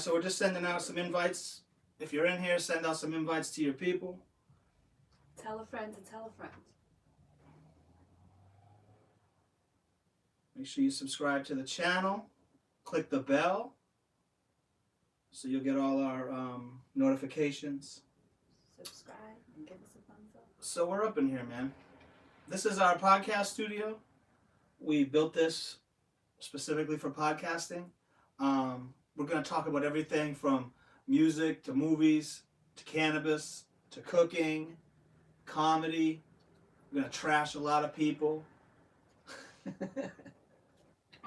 so we're just sending out some invites. If you're in here, send out some invites to your people. Tell a friend to tell a friend. Make sure you subscribe to the channel. Click the bell so you'll get all our notifications. Subscribe and give us a thumbs up. So we're up in here, man. This is our podcast studio. We built this specifically for podcasting. We're going to talk about everything from music to movies to cannabis to cooking, comedy. We're going to trash a lot of people.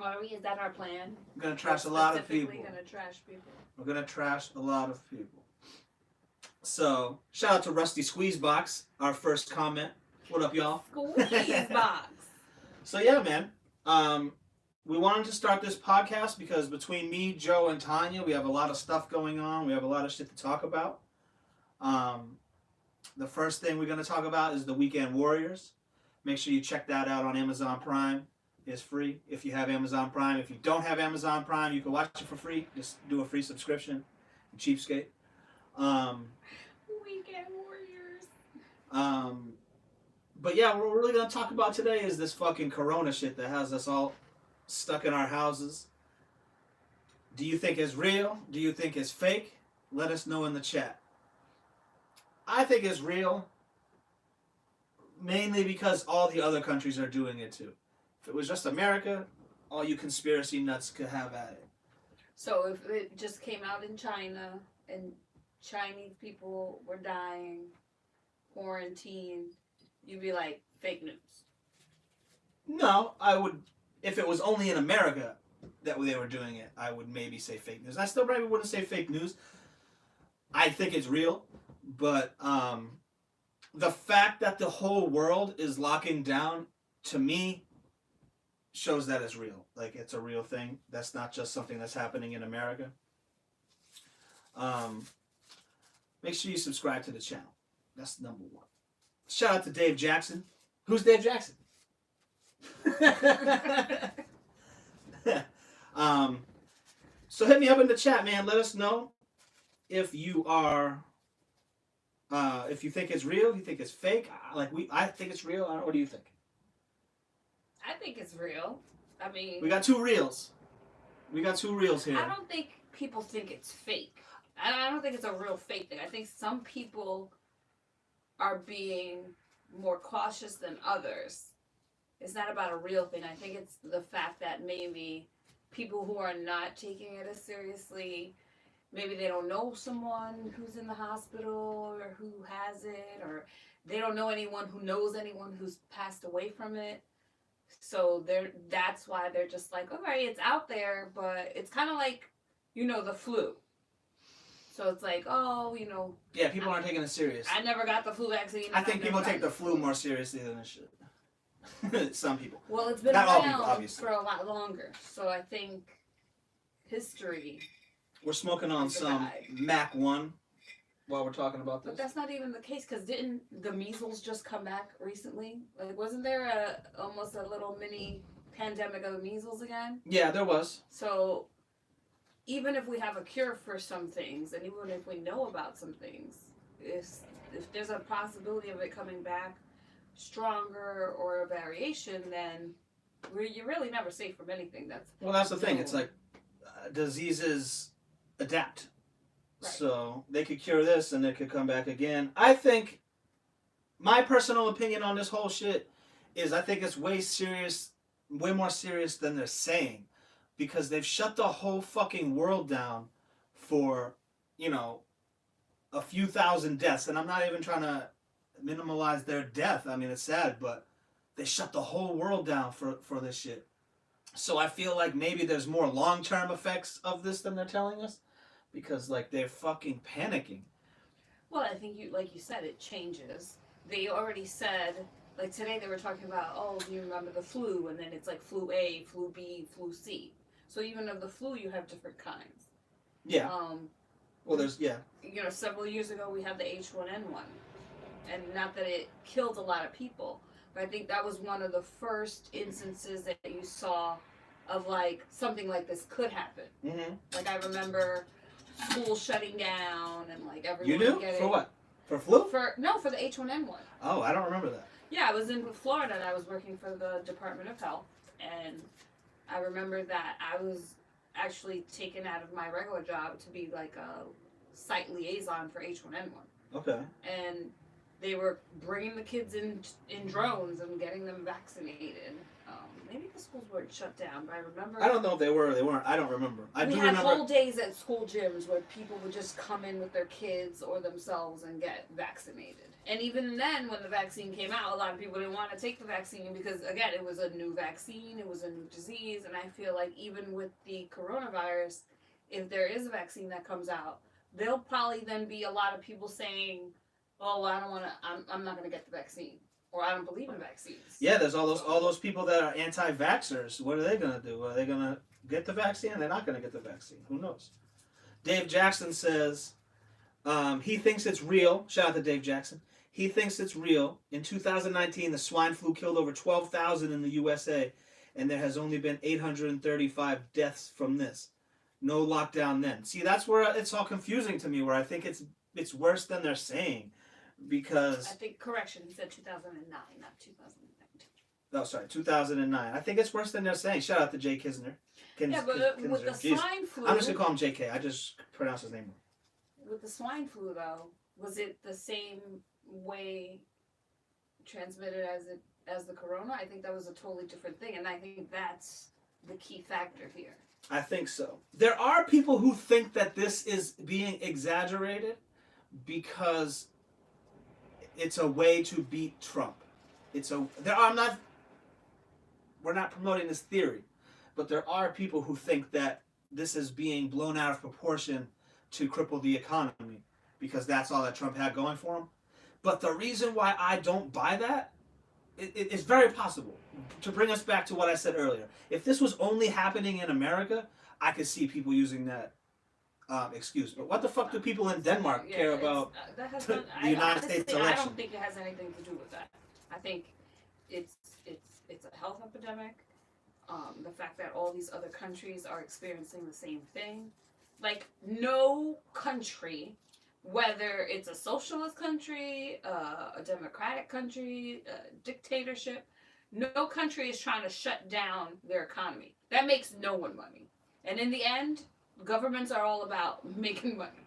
Are we? Is that our plan? We're going to trash a lot of people. Specifically going to trash people. We're going to trash a lot of people. So, shout out to Rusty Squeezebox, our first comment. What up, y'all? Squeezebox. So, yeah, man. We wanted to start this podcast because between me, Joe, and Tanya, we have a lot of stuff going on. We have a lot of shit to talk about. The first thing we're going to talk about is The Weekend Warriors. Make sure you check that out on Amazon Prime. It's free if you have Amazon Prime. If you don't have Amazon Prime, you can watch it for free. Just do a free subscription. Cheapskate. Weekend Warriors. But yeah, what we're really going to talk about today is this fucking corona shit that has us all stuck in our houses. Do you think it's real? Do you think it's fake? Let us know in the chat. I think it's real, mainly because all the other countries are doing it too. If it was just America, all you conspiracy nuts could have at it. So if it just came out in China and Chinese people were dying, quarantined, you'd be like, fake news. No, I would, if it was only in America that they were doing it, I would maybe say fake news. I still probably wouldn't say fake news. I think it's real, but the fact that the whole world is locking down, to me, shows that it's real. Like, it's a real thing. That's not just something that's happening in America. Make sure you subscribe to the channel. That's number one. Shout out to Dave Jackson. Who's Dave Jackson? So hit me up in the chat, man. Let us know if you are, if you think it's real, if you think it's fake. I think it's real. What do you think? I think it's real. I mean, we got two reels. We got two reels here. I don't think people think it's fake. I don't think it's a real fake thing. I think some people are being more cautious than others. It's not about a real thing. I think it's the fact that maybe people who are not taking it as seriously, maybe they don't know someone who's in the hospital or who has it, or they don't know anyone who knows anyone who's passed away from it. So that's why they're just like, all right, it's out there, but it's kind of like, the flu. So it's like, oh, Yeah, people aren't taking it serious. I never got the flu vaccine. I think people take the flu more seriously than it should. Some people. Well, it's been Not all around people, obviously. for a lot longer. So I think history. We're smoking on some Mac 1 while we're talking about this. But that's not even the case, because didn't the measles just come back recently? Like, wasn't there almost a little mini pandemic of measles again? Yeah, there was. So even if we have a cure for some things, and even if we know about some things, if there's a possibility of it coming back stronger or a variation, then you're really never safe from anything. That's the thing. It's like diseases adapt. Right. So they could cure this and it could come back again. I think my personal opinion on this whole shit is I think it's way more serious than they're saying, because they've shut the whole fucking world down for, a few thousand deaths. And I'm not even trying to minimize their death. I mean, it's sad, but they shut the whole world down for this shit. So I feel like maybe there's more long-term effects of this than they're telling us, because they're fucking panicking. Well, I think like you said, it changes. They already said, like today they were talking about, oh, do you remember the flu? And then it's like flu A, flu B, flu C. So even of the flu, you have different kinds. Yeah. Well, there's, yeah. Several years ago we had the H1N1. And not that it killed a lot of people, but I think that was one of the first instances that you saw of something like this could happen. Mm-hmm. Like I remember schools shutting down and like everyone You do? getting For what? For flu? for the H1N1. Oh, I don't remember that. Yeah, I was in Florida and I was working for the Department of Health, and I remember that I was actually taken out of my regular job to be like a site liaison for H1N1. Okay. And they were bringing the kids in drones and getting them vaccinated. Maybe the schools weren't shut down, but I remember. I don't know if they were or they weren't. I don't remember. We had whole days at school gyms where people would just come in with their kids or themselves and get vaccinated. And even then, when the vaccine came out, a lot of people didn't want to take the vaccine because, again, it was a new vaccine, it was a new disease, and I feel like even with the coronavirus, if there is a vaccine that comes out, there'll probably then be a lot of people saying, "Oh, I don't want to. I'm not going to get the vaccine." Or I don't believe in vaccines. Yeah, there's all those people that are anti-vaxxers. What are they gonna do? Are they gonna get the vaccine? They're not gonna get the vaccine. Who knows? Dave Jackson says he thinks it's real. Shout out to Dave Jackson. He thinks it's real. In 2019, the swine flu killed over 12,000 in the USA, and there has only been 835 deaths from this. No lockdown then. See, that's where it's all confusing to me. Where I think it's worse than they're saying. Because I think correction, he said 2009, not 2019. Oh, sorry, 2009. I think it's worse than they're saying. Shout out to Jay Kisner. Yeah, but with the swine flu, I'm just gonna call him JK. I just pronounced his name wrong. With the swine flu, though, was it the same way transmitted as the corona? I think that was a totally different thing, and I think that's the key factor here. I think so. There are people who think that this is being exaggerated because it's a way to beat Trump. We're not promoting this theory, but there are people who think that this is being blown out of proportion to cripple the economy because that's all that Trump had going for him. But the reason why I don't buy that, it's very possible. To bring us back to what I said earlier, if this was only happening in America, I could see people using that excuse. But what the fuck do people in Denmark care about the United States election? I don't think it has anything to do with that. I think it's a health epidemic. The fact that all these other countries are experiencing the same thing. Like, no country, whether it's a socialist country, a democratic country, a dictatorship, no country is trying to shut down their economy. That makes no one money. And in the end, governments are all about making money.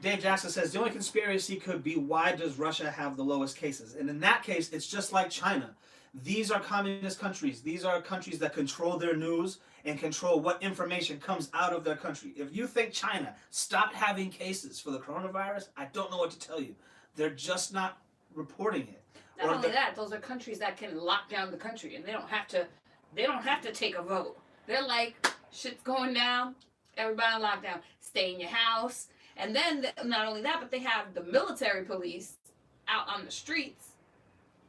Dave Jackson says the only conspiracy could be, why does Russia have the lowest cases? And in that case, it's just like China. These are communist countries. These are countries that control their news and control what information comes out of their country. If you think China stopped having cases for the coronavirus, I don't know what to tell you. They're just not reporting it. Not only that, those are countries that can lock down the country, and they don't have to take a vote. They're like, shit's going down, everybody on lockdown, stay in your house. And then not only that, but they have the military police out on the streets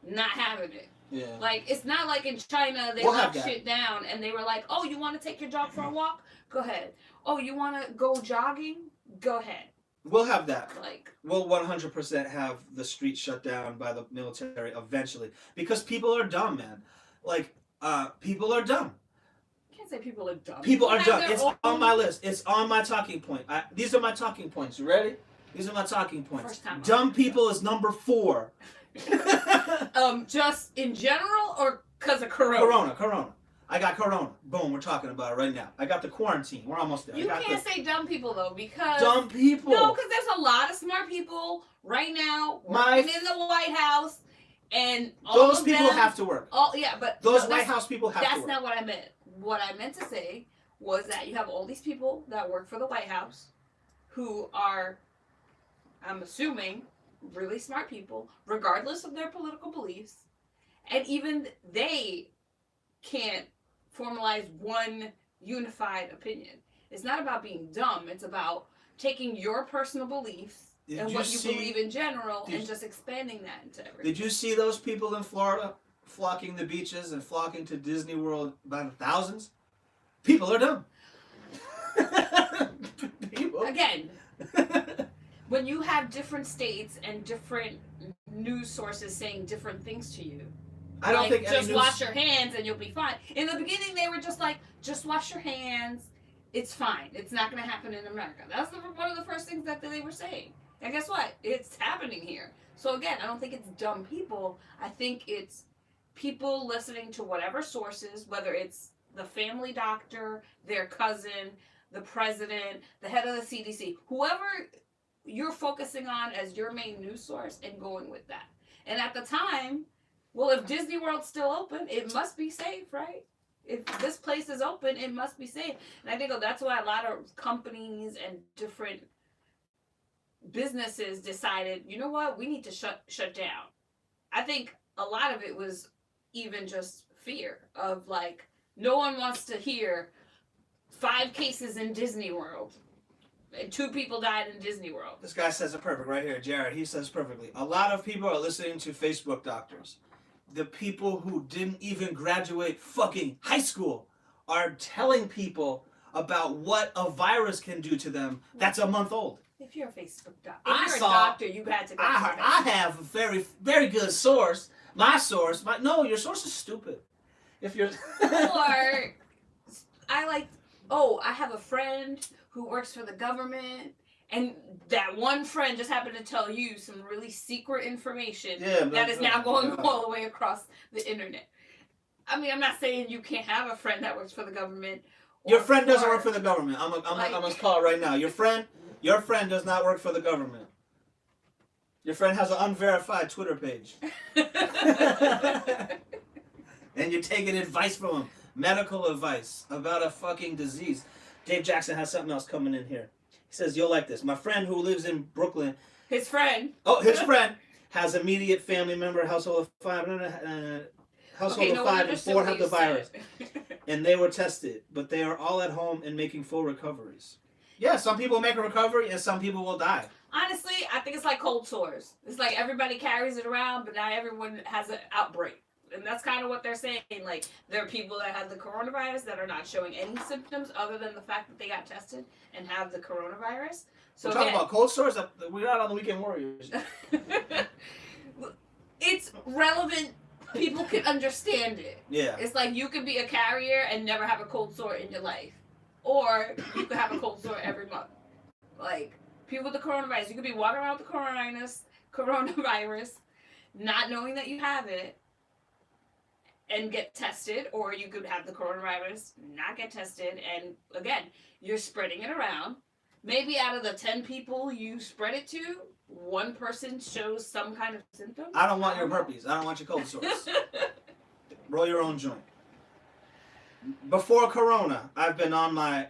not having it. Yeah. Like, it's not like in China they locked shit down and they were like, oh, you want to take your dog for a walk? Go ahead. Oh, you want to go jogging? Go ahead. We'll have that. Like, we'll 100% have the streets shut down by the military eventually. Because people are dumb, man. Like, people are dumb. I can't say people are dumb. People are dumb. It's on my list. It's on my talking point. These are my talking points. You ready? These are my talking points. Dumb people is number 4. Just in general or because of corona? Corona. I got corona. Boom, we're talking about it right now. I got the quarantine. We're almost there. You can't say dumb people, though, because... Dumb people. No, because there's a lot of smart people right now working in the White House, and all those people have to work. Those White House people have to work. That's not what I meant. What I meant to say was that you have all these people that work for the White House who are, I'm assuming, really smart people, regardless of their political beliefs, and even they can't formalize one unified opinion. It's not about being dumb. It's about taking your personal beliefs and what you believe in general and just expanding that into everything. Did you see those people in Florida flocking the beaches and flocking to Disney World by the thousands? People are dumb. People. Again, when you have different states and different news sources saying different things to you, I don't think just wash your hands and you'll be fine. In the beginning, they were just like, just wash your hands it's fine. It's not going to happen in America. That's one of the first things that they were saying. And guess what? It's happening here. So again, I don't think it's dumb people. I think it's people listening to whatever sources, whether it's the family doctor, their cousin, the president, the head of the CDC, whoever you're focusing on as your main news source and going with that. And at the time, well, if Disney World's still open, it must be safe, right? If this place is open, it must be safe. And I think that's why a lot of companies and different businesses decided, you know what, we need to shut down. I think a lot of it was even just fear of like, no one wants to hear 5 cases in Disney World and 2 people died in Disney World. This guy says it perfect right here, Jared. He says perfectly. A lot of people are listening to Facebook doctors. The people who didn't even graduate fucking high school are telling people about what a virus can do to them that's a month old. If you're a Facebook doctor, a doctor, you had to go. I have a very, very good source. My source, no, your source is stupid. If you're or I have a friend who works for the government, and that one friend just happened to tell you some really secret information that is now going all the way across the internet. I mean, I'm not saying you can't have a friend that works for the government. Your friend doesn't work for the government. I'm gonna call it right now. Your friend does not work for the government. Your friend has an unverified Twitter page. And you're taking advice from him. Medical advice about a fucking disease. Dave Jackson has something else coming in here. He says, you'll like this. My friend who lives in Brooklyn. His friend has immediate family member, household of 5, and 4 have the virus. And they were tested, but they are all at home and making full recoveries. Yeah, some people make a recovery and some people will die. Honestly, I think it's like cold sores. It's like everybody carries it around, but not everyone has an outbreak. And that's kind of what they're saying. Like, there are people that have the coronavirus that are not showing any symptoms other than the fact that they got tested and have the coronavirus. So we're talking about cold sores? We're not on the Weekend Warriors. It's relevant. People can understand it. Yeah. It's like you could be a carrier and never have a cold sore in your life. Or you could have a cold sore every month. Like, people with the coronavirus, you could be walking around with the coronavirus, not knowing that you have it, and get tested, or you could have the coronavirus, not get tested, and again, you're spreading it around. Maybe out of the 10 people you spread it to, 1 person shows some kind of symptom. I don't want your herpes. I don't want your cold sores. Roll your own joint. Before the corona, I've been on a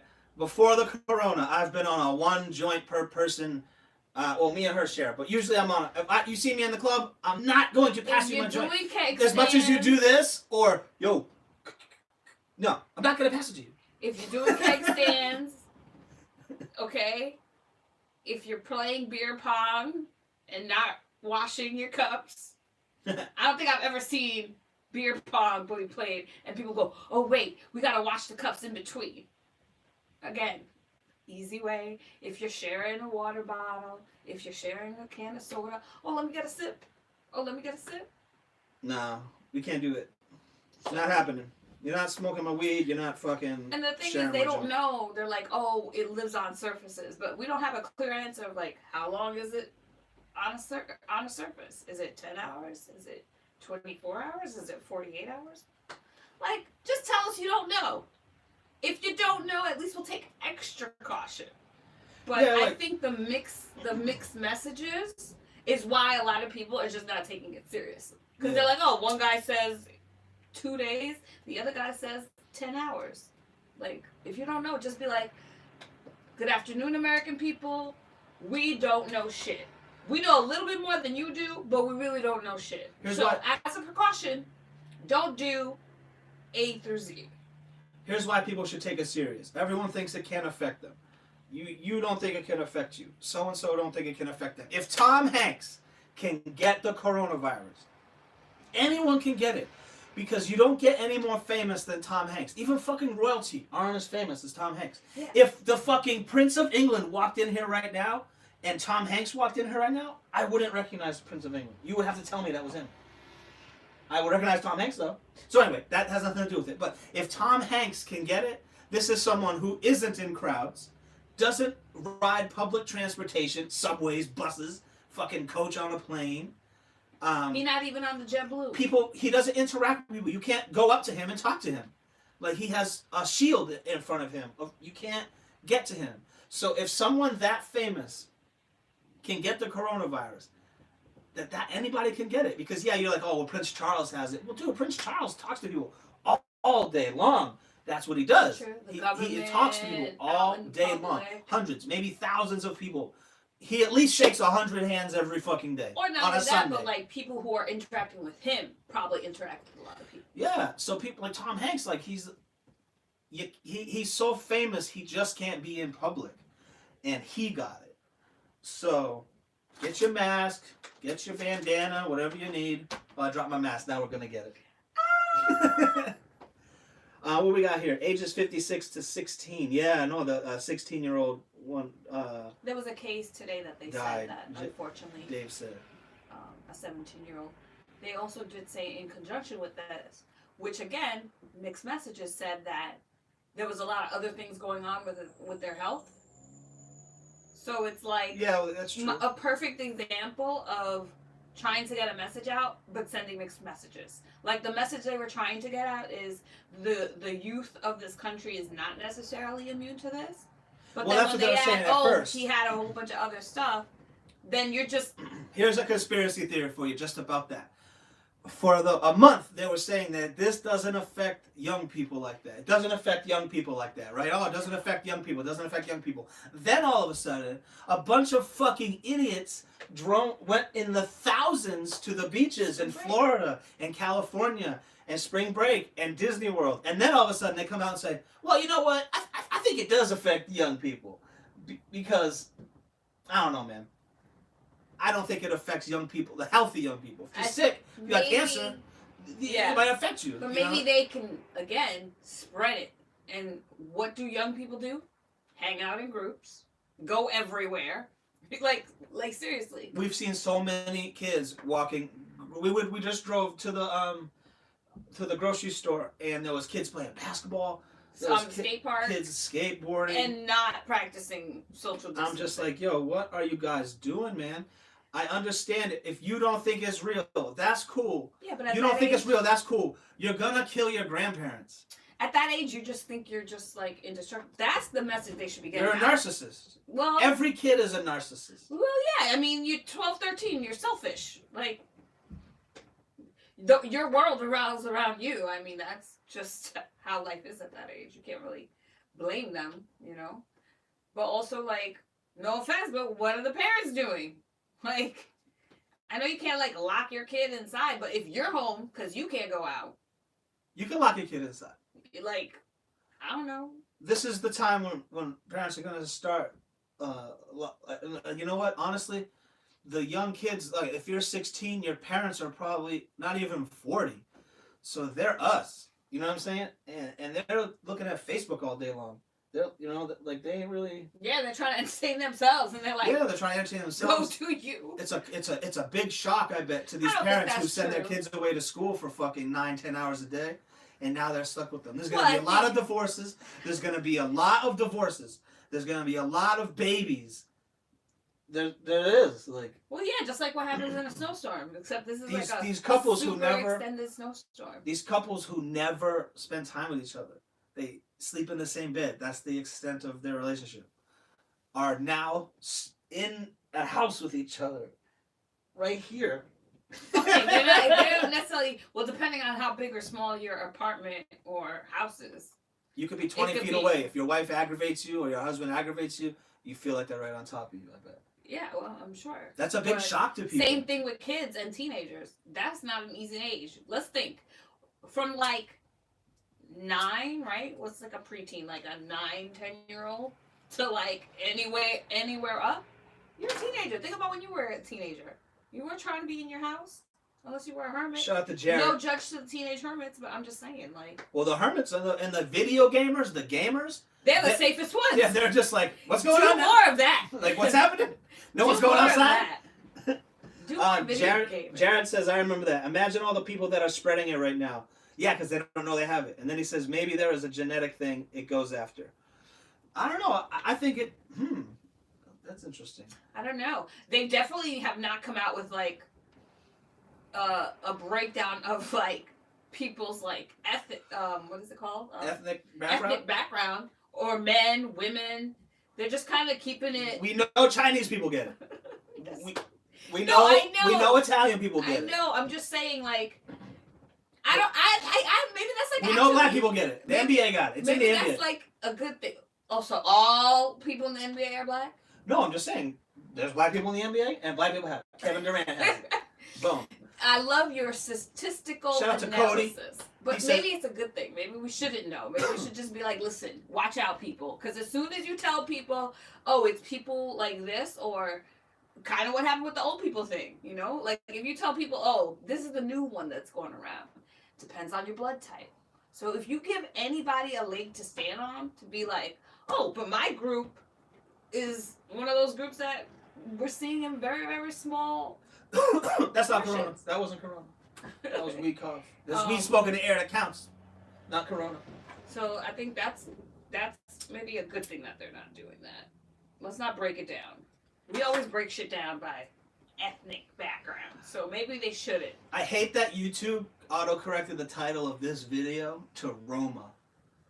1 joint per person. Me and her share, but usually I'm on. If you see me in the club, I'm not going to pass you my joint. As much as you do this, or yo, no, I'm not going to pass it to you. If you're doing keg stands, okay. If you're playing beer pong and not washing your cups, I don't think I've ever seen beer pong be played and people go, "Oh wait, we gotta wash the cups in between." Again. Easy way. If you're sharing a water bottle, if you're sharing a can of soda, let me get a sip. No, we can't do it. It's not happening. You're not smoking my weed. You're not fucking. And the thing is, they don't know. They're like, oh, it lives on surfaces, but we don't have a clear answer of like, how long is it on a surface? Is it 10 hours? Is it 24 hours? Is it 48 hours? Like, just tell us you don't know. If you don't know, at least we'll take extra caution. But yeah, I think the mixed messages is why a lot of people are just not taking it seriously. Because they're like, oh, one guy says 2 days, the other guy says 10 hours. Like, if you don't know, just be like, good afternoon, American people. We don't know shit. We know a little bit more than you do, but we really don't know shit. As a precaution, don't do A through Z. Here's why people should take it serious. Everyone thinks it can't affect them. You don't think it can affect you. So-and-so don't think it can affect them. If Tom Hanks can get the coronavirus, anyone can get it. Because you don't get any more famous than Tom Hanks. Even fucking royalty aren't as famous as Tom Hanks. Yeah. If the fucking Prince of England walked in here right now, and Tom Hanks walked in here right now, I wouldn't recognize the Prince of England. You would have to tell me that was him. I would recognize Tom Hanks, though. So anyway, that has nothing to do with it. But if Tom Hanks can get it, This is someone who isn't in crowds, doesn't ride public transportation, subways, buses, fucking coach on a plane. He's not even on the JetBlue. He doesn't interact with people. You can't go up to him and talk to him. Like, he has a shield in front of him. You can't get to him. So if someone that famous can get the coronavirus, that anybody can get it. Because, yeah, you're like, oh, well, Prince Charles has it. Well, dude, Prince Charles talks to people all day long. That's what he does. He talks to people all day long. Hundreds, maybe thousands of people. He at least shakes 100 hands every fucking day. Or not on a only that, Sunday. but like people who are interacting with him probably interact with a lot of people. Yeah, so people like Tom Hanks, like he's so famous, he just can't be in public, and he got it. So get your mask, get your bandana, whatever you need. Oh, I dropped my mask. Now we're gonna get it. What we got here? Ages 56 to 16. Yeah, no, the 16-year-old one. There was a case today that they died. said that, unfortunately. Dave said. A 17-year-old. They also did say in conjunction with this, which again, mixed messages said that there was a lot of other things going on with their health. So it's like, yeah, well, that's true. A perfect example of trying to get a message out, but sending mixed messages. Like, the message they were trying to get out is the youth of this country is not necessarily immune to this. But well, then that's when what they saying add, at first. He had a whole bunch of other stuff, then you're just... Here's a conspiracy theory for you just about that. For a month, they were saying that this doesn't affect young people like that. It doesn't affect young people like that, right? Oh, it doesn't affect young people. It doesn't affect young people. Then all of a sudden, a bunch of fucking idiots went in the thousands to the beaches in Florida and California and spring break and Disney World. And then all of a sudden, they come out and say, well, you know what? I think it does affect young people. Because, I don't know, man. I don't think it affects young people, the healthy young people. If you're sick, if you got cancer, it might affect you. But maybe they can, again, spread it. And what do young people do? Hang out in groups. Go everywhere. Like seriously. We've seen so many kids walking. We just drove to the grocery store, and there was kids playing basketball. Skate park. Kids skateboarding. And not practicing social distancing. I'm just like, yo, what are you guys doing, man? I understand it. If you don't think it's real, that's cool. Yeah, but you don't think it's real, that's cool. You're gonna kill your grandparents. At that age, you just think you're just like indestructible. That's the message they should be getting. You're a narcissist. Well, every kid is a narcissist. Well, yeah. I mean, you're 12, 13. You're selfish. Like, your world revolves around you. I mean, that's just how life is at that age. You can't really blame them, you know. But also, like, no offense, but what are the parents doing? Like, I know you can't, like, lock your kid inside, but if you're home because you can't go out. You can lock your kid inside. Like, I don't know. This is the time when parents are going to start, you know what, honestly, the young kids, like, if you're 16, your parents are probably not even 40. So they're us. You know what I'm saying? And they're looking at Facebook all day long. They're, you know, like, they ain't really... Yeah, they're trying to entertain themselves, and they're like... Yeah, they're trying to entertain themselves. Go to you. It's a big shock, I bet, to these parents who send their kids away to school for fucking 9-10 hours a day, and now they're stuck with them. There's going to be a lot of divorces. There's going to be a lot of divorces. There's going to be a lot of babies. There is, like... Well, yeah, just like what happens in a snowstorm, except this is these couples super who never... extended snowstorm. These couples who never spend time with each other. They sleep in the same bed. That's the extent of their relationship. Are now in a house with each other. Right here. Okay, they don't necessarily... Well, depending on how big or small your apartment or house is. You could be 20 feet away. If your wife aggravates you or your husband aggravates you, you feel like they're right on top of you, I bet. Yeah, well, I'm sure. That's a big shock to people. Same thing with kids and teenagers. That's not an easy age. Let's think. From, like... 9, right? What's like a preteen, like a 9-10-year-old to like anywhere up? You're a teenager. Think about when you were a teenager. You weren't trying to be in your house unless you were a hermit. Shout out to Jared. No judge to the teenage hermits, but I'm just saying, like. Well, the hermits and the video gamers, they're the safest ones. Yeah, they're just like, what's going on? Do more of that. Like, what's happening? No one's going outside. Do more video Jared says, I remember that. Imagine all the people that are spreading it right now. Yeah, because they don't know they have it. And then he says maybe there is a genetic thing it goes after. I don't know. I think it. That's interesting. I don't know. They definitely have not come out with like a breakdown of like people's like ethnic what is it called Ethnic background. ethnic background or men, women. They're just kind of keeping it. We know Chinese people get it. We No, know. I know. We know Italian people get it. I know. I'm just saying like. I don't. I maybe that's like. We know black people get it. The NBA got it. It's in the maybe NBA. that's like a good thing. Also, all people in the NBA are black. No, I'm just saying. There's black people in the NBA, and black people have it. Kevin Durant has it. Boom. I love your statistical Shout out to analysis. Cody. But maybe it's a good thing. Maybe we shouldn't know. Maybe we should just be like, listen, watch out, people. Because as soon as you tell people, oh, it's people like this, or kind of what happened with the old people thing, you know? Like, if you tell people, oh, this is the new one that's going around, depends on your blood type. So if you give anybody a leg to stand on to be like, oh, but my group is one of those groups that we're seeing in very, very small. That's not Corona. That wasn't Corona. That was weed cough. There's weed smoke in the air that counts. Not Corona. So I think that's maybe a good thing that they're not doing that. Let's not break it down. We always break shit down by ethnic background. So maybe they shouldn't. I hate that YouTube auto-corrected the title of this video to Roma.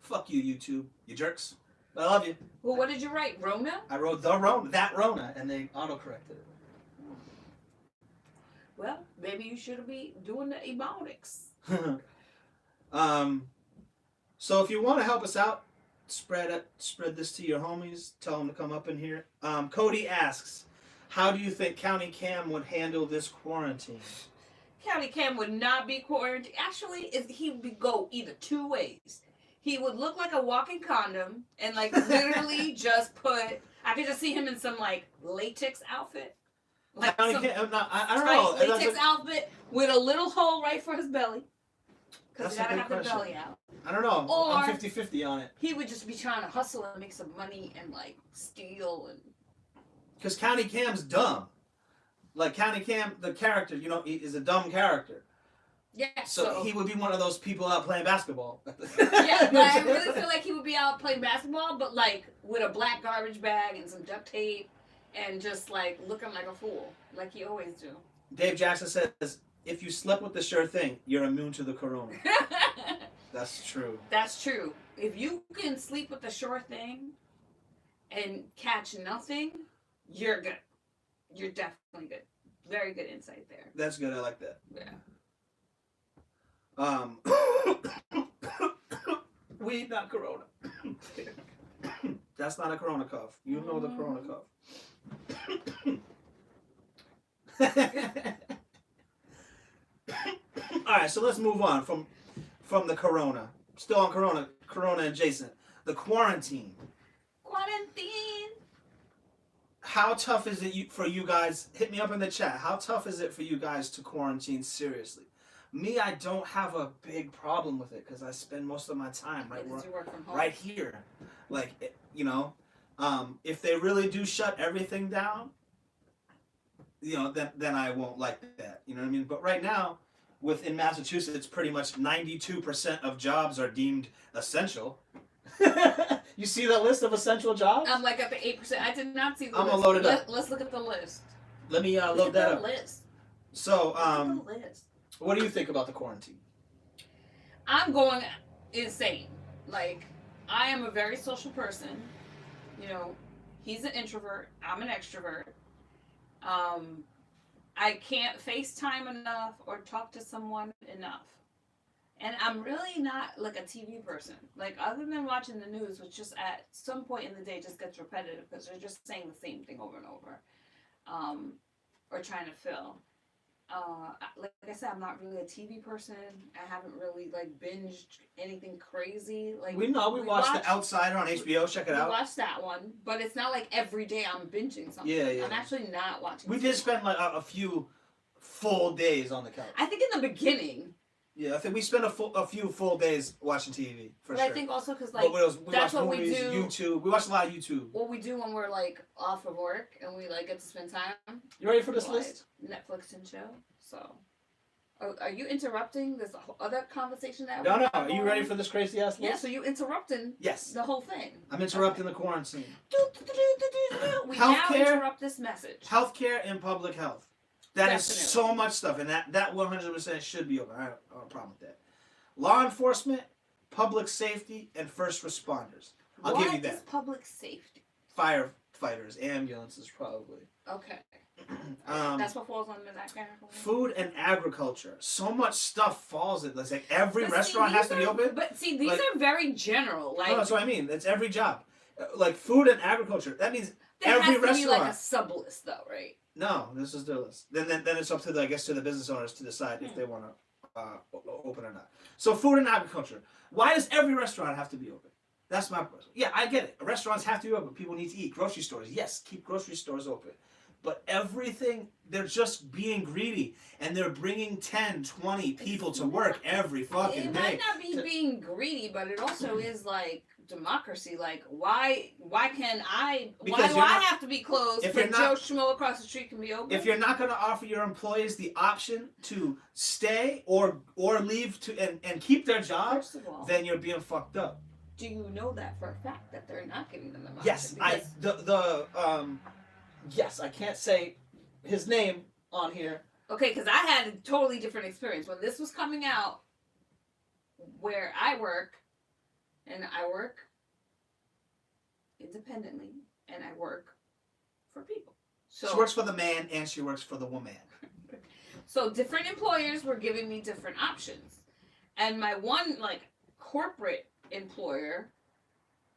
Fuck you, YouTube. You jerks. I love you. Well, what did you write? Rona? I wrote the Rona, that Rona, and they auto-corrected it. Well, maybe you should be doing the ebonics. So if you want to help us out, spread this to your homies. Tell them to come up in here. Cody asks, how do you think County Cam would handle this quarantine? County Cam would not be quarantined. Actually, he would go either two ways. He would look like a walking condom and like literally just put. I could just see him in some like latex outfit. Like County some Cam, I don't know. latex outfit with a little hole right for his belly. Because you That's a gotta good have the question. belly out. I don't know. Or- I'm 50-50 on it. He would just be trying to hustle and make some money and like steal and. Because County Cam's dumb. Like County Cam, the character, he is a dumb character. Yeah. So he would be one of those people out playing basketball. Yeah, but I really feel like he would be out playing basketball, but like with a black garbage bag and some duct tape, and just like looking like a fool, like he always do. Dave Jackson says, if you slept with the sure thing, you're immune to the corona. That's true. That's true. If you can sleep with the sure thing and catch nothing, you're good. You're definitely good. Very good insight there. That's good. I like that. Yeah. Weed, not corona. That's not a corona cough. You know the corona cough. All right, so let's move on from the corona. Still on corona adjacent. The quarantine. Quarantine. How tough is it for you guys? Hit me up in the chat. How tough is it for you guys to quarantine seriously? Me, I don't have a big problem with it because I spend most of my time You work from home. right here. Like, if they really do shut everything down, then I won't like that. You know what I mean? But right now, in Massachusetts, pretty much 92% of jobs are deemed essential. You see the list of essential jobs? I'm like at the 8%. I did not see the I'm list. gonna load it up. Let's look at the list. Let me Look load at that the up. list. So, Look at the list. what do you think about the quarantine? I'm going insane. Like, I am a very social person. He's an introvert. I'm an extrovert. I can't FaceTime enough or talk to someone enough. And I'm really not like a TV person. Like, other than watching the news, which just at some point in the day just gets repetitive because they're just saying the same thing over and over. Or trying to fill. Like I said, I'm not really a TV person. I haven't really like binged anything crazy. Like We watched The Outsider on HBO. Check it out. We watched that one, but it's not like every day I'm binging something. Yeah. I'm actually not watching. We did spend like a few full days on the couch. I think in the beginning. Yeah, I think we spent a few full days watching TV for But sure. I think also because like we that's watched what movies, we do. YouTube. We watched a lot of YouTube. What we do when we're like off of work and we like get to spend time. You ready for this Like, list? Netflix and chill. So, Are you interrupting this other conversation that No, are you ready for this crazy ass list? Yeah, so you interrupting the whole thing. I'm interrupting the quarantine. We now interrupt this message. Healthcare and public health. That is so much stuff, and that 100% should be open. I have a problem with that. Law enforcement, public safety, and first responders. I'll give you that. What is public safety? Firefighters, ambulances, probably. Okay. That's what falls under that category. Food and agriculture. So much stuff falls in. It's like every restaurant has to be open. But see, these are very general. Like, no, that's what I mean. That's every job. Like food and agriculture. That means there every has to restaurant. be like a sub list, though, right? No, this is their list. Then it's up to the business owners to decide if they want to open or not. So food and agriculture. Why does every restaurant have to be open? That's my question. Yeah, I get it. Restaurants have to be open. People need to eat. Grocery stores. Yes, keep grocery stores open. But everything, they're just being greedy. And they're bringing 10, 20 people to work every fucking day. It might not be being greedy, but it also is like democracy. Like, why do I have to be closed if Joe Schmo across the street can be open? If you're not going to offer your employees the option to stay or leave and keep their job, first of all, then you're being fucked up. Do you know that for a fact that they're not giving them the option? Yes, yes, I can't say his name on here. Okay, because I had a totally different experience when this was coming out. Where I work, and I work independently, and I work for people. So she works for the man, and she works for the woman. So different employers were giving me different options, and my one corporate employer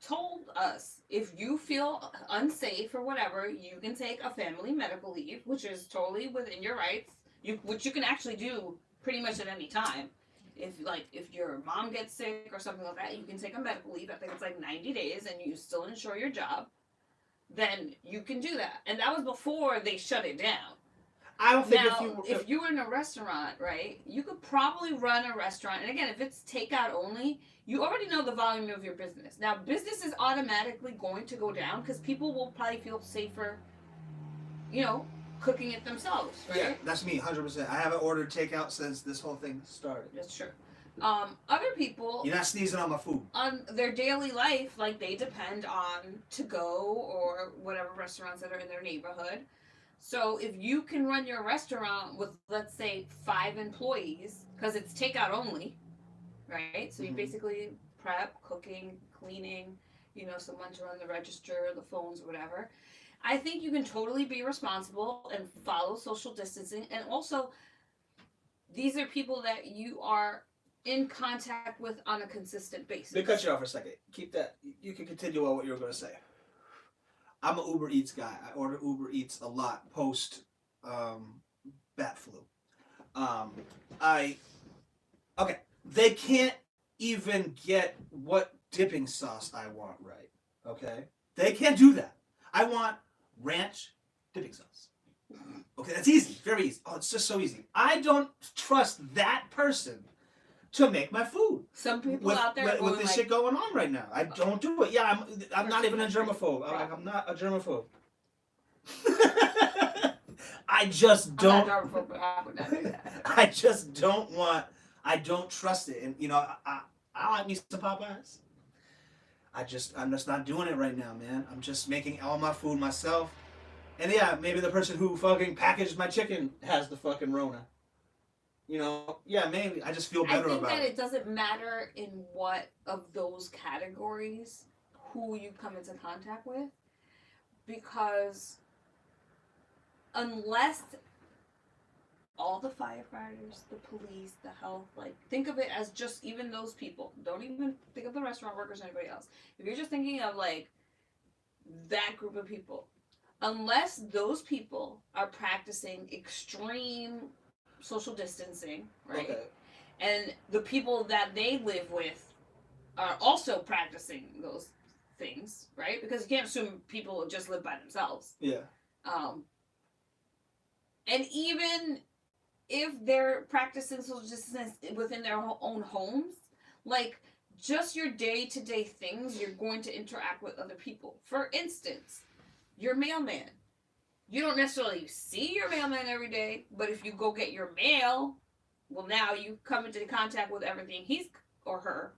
told us, if you feel unsafe or whatever, you can take a family medical leave, which is totally within your rights, which you can actually do pretty much at any time. If your mom gets sick or something like that, you can take a medical leave. I think it's 90 days, and you still ensure your job. Then you can do that, and that was before they shut it down. I don't think if you were in a restaurant, right, you could probably run a restaurant. And again, if it's takeout only, you already know the volume of your business. Now, business is automatically going to go down because people will probably feel safer, cooking it themselves, right? Yeah, that's me, 100%. I haven't ordered takeout since this whole thing started. That's true. Other people... You're not sneezing on my food. On their daily life, they depend on to-go or whatever restaurants that are in their neighborhood. So if you can run your restaurant with, let's say, 5 employees, because it's takeout only, right? So you basically prep, cooking, cleaning, someone to run the register, the phones, whatever. I think you can totally be responsible and follow social distancing. And also, these are people that you are in contact with on a consistent basis. Let me cut you off for a second. Keep that. You can continue on what you were going to say. I'm an Uber Eats guy. I order Uber Eats a lot post bat flu. Okay. They can't even get what dipping sauce I want right. Okay? They can't do that. I want ranch dipping sauce. Okay, that's easy. Very easy. Oh, it's just so easy. I don't trust that person to make my food. Some people out there with this shit going on right now. I don't do it. Yeah, I'm not even a germaphobe. I'm not a germaphobe. I just don't. I'm not germaphobe, but I would not do that. I don't trust it, and I like me some Popeyes. I'm just not doing it right now, man. I'm just making all my food myself. And yeah, maybe the person who fucking packaged my chicken has the fucking Rona. Yeah, maybe. I just feel better about it. I think that it doesn't matter in what of those categories who you come into contact with. Because unless all the firefighters, the police, the health, think of it as just even those people. Don't even think of the restaurant workers or anybody else. If you're just thinking of that group of people, unless those people are practicing extreme social distancing, right? Okay. And the people that they live with are also practicing those things, right? Because you can't assume people just live by themselves. Yeah. And even if they're practicing social distance within their own homes, just your day-to-day things, you're going to interact with other people. For instance, your mailman. You don't necessarily see your mailman every day, but if you go get your mail, Well, now you come into contact with everything he's or her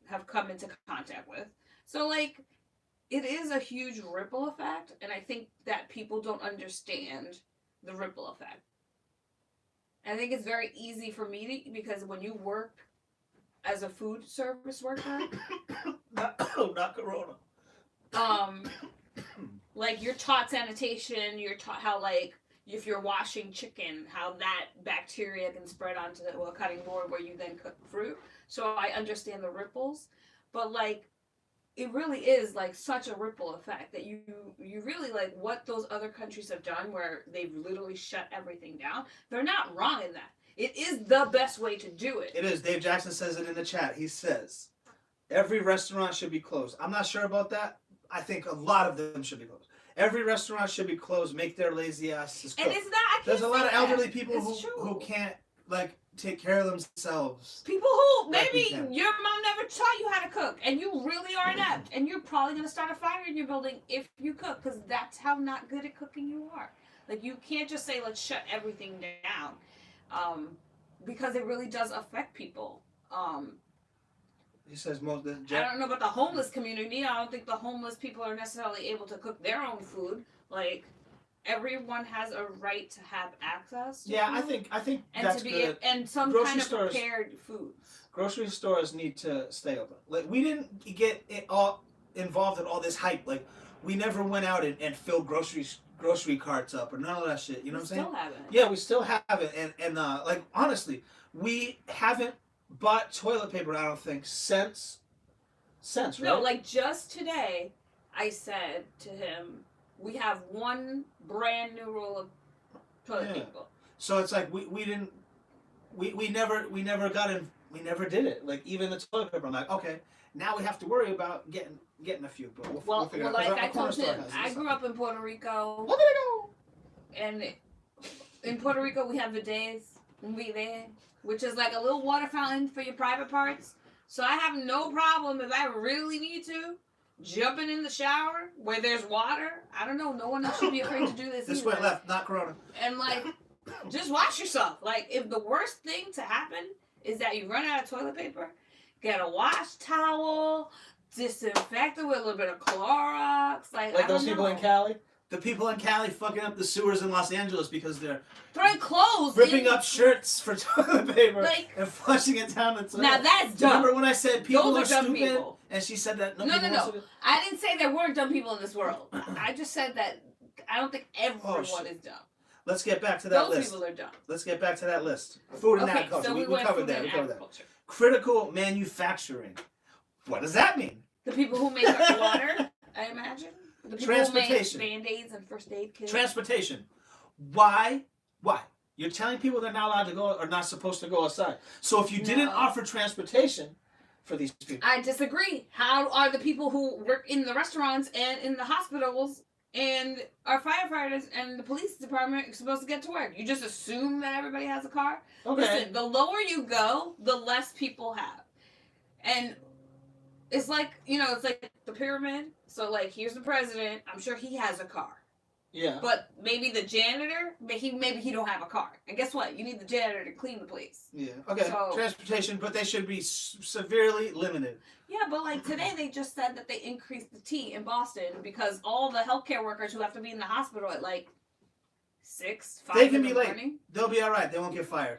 have come into contact with. So, like, it is a huge ripple effect, and I think that people don't understand the ripple effect. I think it's very easy for me to, because when you work as a food service worker, not Corona. um, like you're taught sanitation, you're taught how like if you're washing chicken, how that bacteria can spread onto the cutting board where you then cook fruit. So I understand the ripples, but like it really is like such a ripple effect that you really like what those other countries have done where they've literally shut everything down. They're not wrong in that. It is the best way to do it. It is. Dave Jackson says it in the chat. He says every restaurant should be closed. I'm not sure about that. I think a lot of them should be closed. Every restaurant should be closed. Make their lazy asses cook. And it's not. There's a lot of elderly people who can't like take care of themselves. People who like maybe your mom never taught you how to cook, and you really are inept, and you're probably gonna start a fire in your building if you cook, because that's how not good at cooking you are. Like you can't just say let's shut everything down, because it really does affect people. He says most. I don't know about the homeless community. I don't think the homeless people are necessarily able to cook their own food. Like everyone has a right to have access to food. I think and that's to be good. and some Grocery kind of stores, prepared foods. Grocery stores need to stay open. Like we didn't get it all involved in all this hype. Like we never went out and filled grocery carts up or none of that shit. You know what I'm saying? Still haven't. Yeah, we still have it. And like honestly, we haven't bought toilet paper. I don't think since right? No, like just today, I said to him, we have one brand new roll of toilet paper. So it's like we didn't we never got in. We never did it. Like even the toilet paper. I'm like, okay, now we have to worry about getting a few. But we'll figure it out. Like I told him, I grew up in Puerto Rico. Look at it go. And in Puerto Rico, we have bidets, which is like a little water fountain for your private parts. So I have no problem if I really need to jumping in the shower where there's water. I don't know. No one else should be afraid to do this. This either. went left, not Corona. And like, just wash yourself. Like, if the worst thing to happen is that you run out of toilet paper, get a wash towel, disinfect it with a little bit of Clorox. Like those people in Cali. The people in Cali fucking up the sewers in Los Angeles because they're throwing clothes, ripping up shirts for toilet paper like, and flushing it down the toilet. Now that's dumb. Remember when I said people are dumb stupid? people. And she said that no. I didn't say there weren't dumb people in this world. I just said that I don't think everyone is dumb. Let's get back to that list. Those people are dumb. Let's get back to that list. Food and agriculture. So we covered that. We covered that. Critical manufacturing. What does that mean? The people who make water, I imagine. The people Transportation. Who make Band-Aids and first aid kits. Transportation. Why? You're telling people they're not allowed to go or not supposed to go outside. So if you didn't offer transportation for these people. I disagree. How are the people who work in the restaurants and in the hospitals and our firefighters and the police department supposed to get to work? You just assume that everybody has a car? Okay. Listen, the lower you go, the less people have. And it's like, it's like the pyramid. So, like, here's the president. I'm sure he has a car. Yeah. But maybe the janitor, maybe he don't have a car. And guess what? You need the janitor to clean the place. Yeah. Okay. So, transportation, but they should be severely limited. Yeah, but like today they just said that they increased the T in Boston because all the healthcare workers who have to be in the hospital at like 5 they can be late. Morning. They'll be all right. They won't get fired.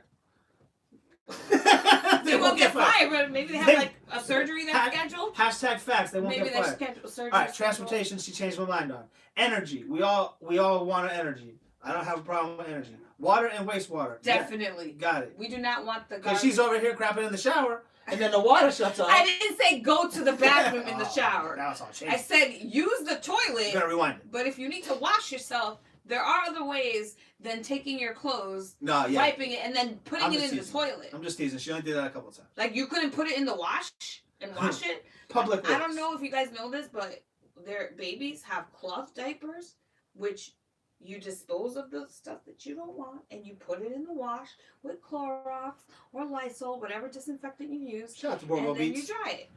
they won't get fired, but maybe they have like a surgery that's scheduled. Hashtag facts. They won't get fired. Maybe they schedule surgery. All right, transportation. She changed my mind on energy. We all want energy. I don't have a problem with energy. Water and wastewater. Definitely. Yeah, got it. We do not want the. Because she's over here crapping in the shower, and then the water shuts off. I didn't say go to the bathroom in the shower. Now it's all changed. I said use the toilet. You gotta rewind it. But if you need to wash yourself, there are other ways than taking your clothes, wiping it, and then putting it in the toilet. I'm just teasing. She only did that a couple of times. Like, you couldn't put it in the wash and wash it? Public I don't know if you guys know this, but their babies have cloth diapers, which you dispose of the stuff that you don't want, and you put it in the wash with Clorox or Lysol, whatever disinfectant you use. Shout out to Borgo Beats. And then you dry it.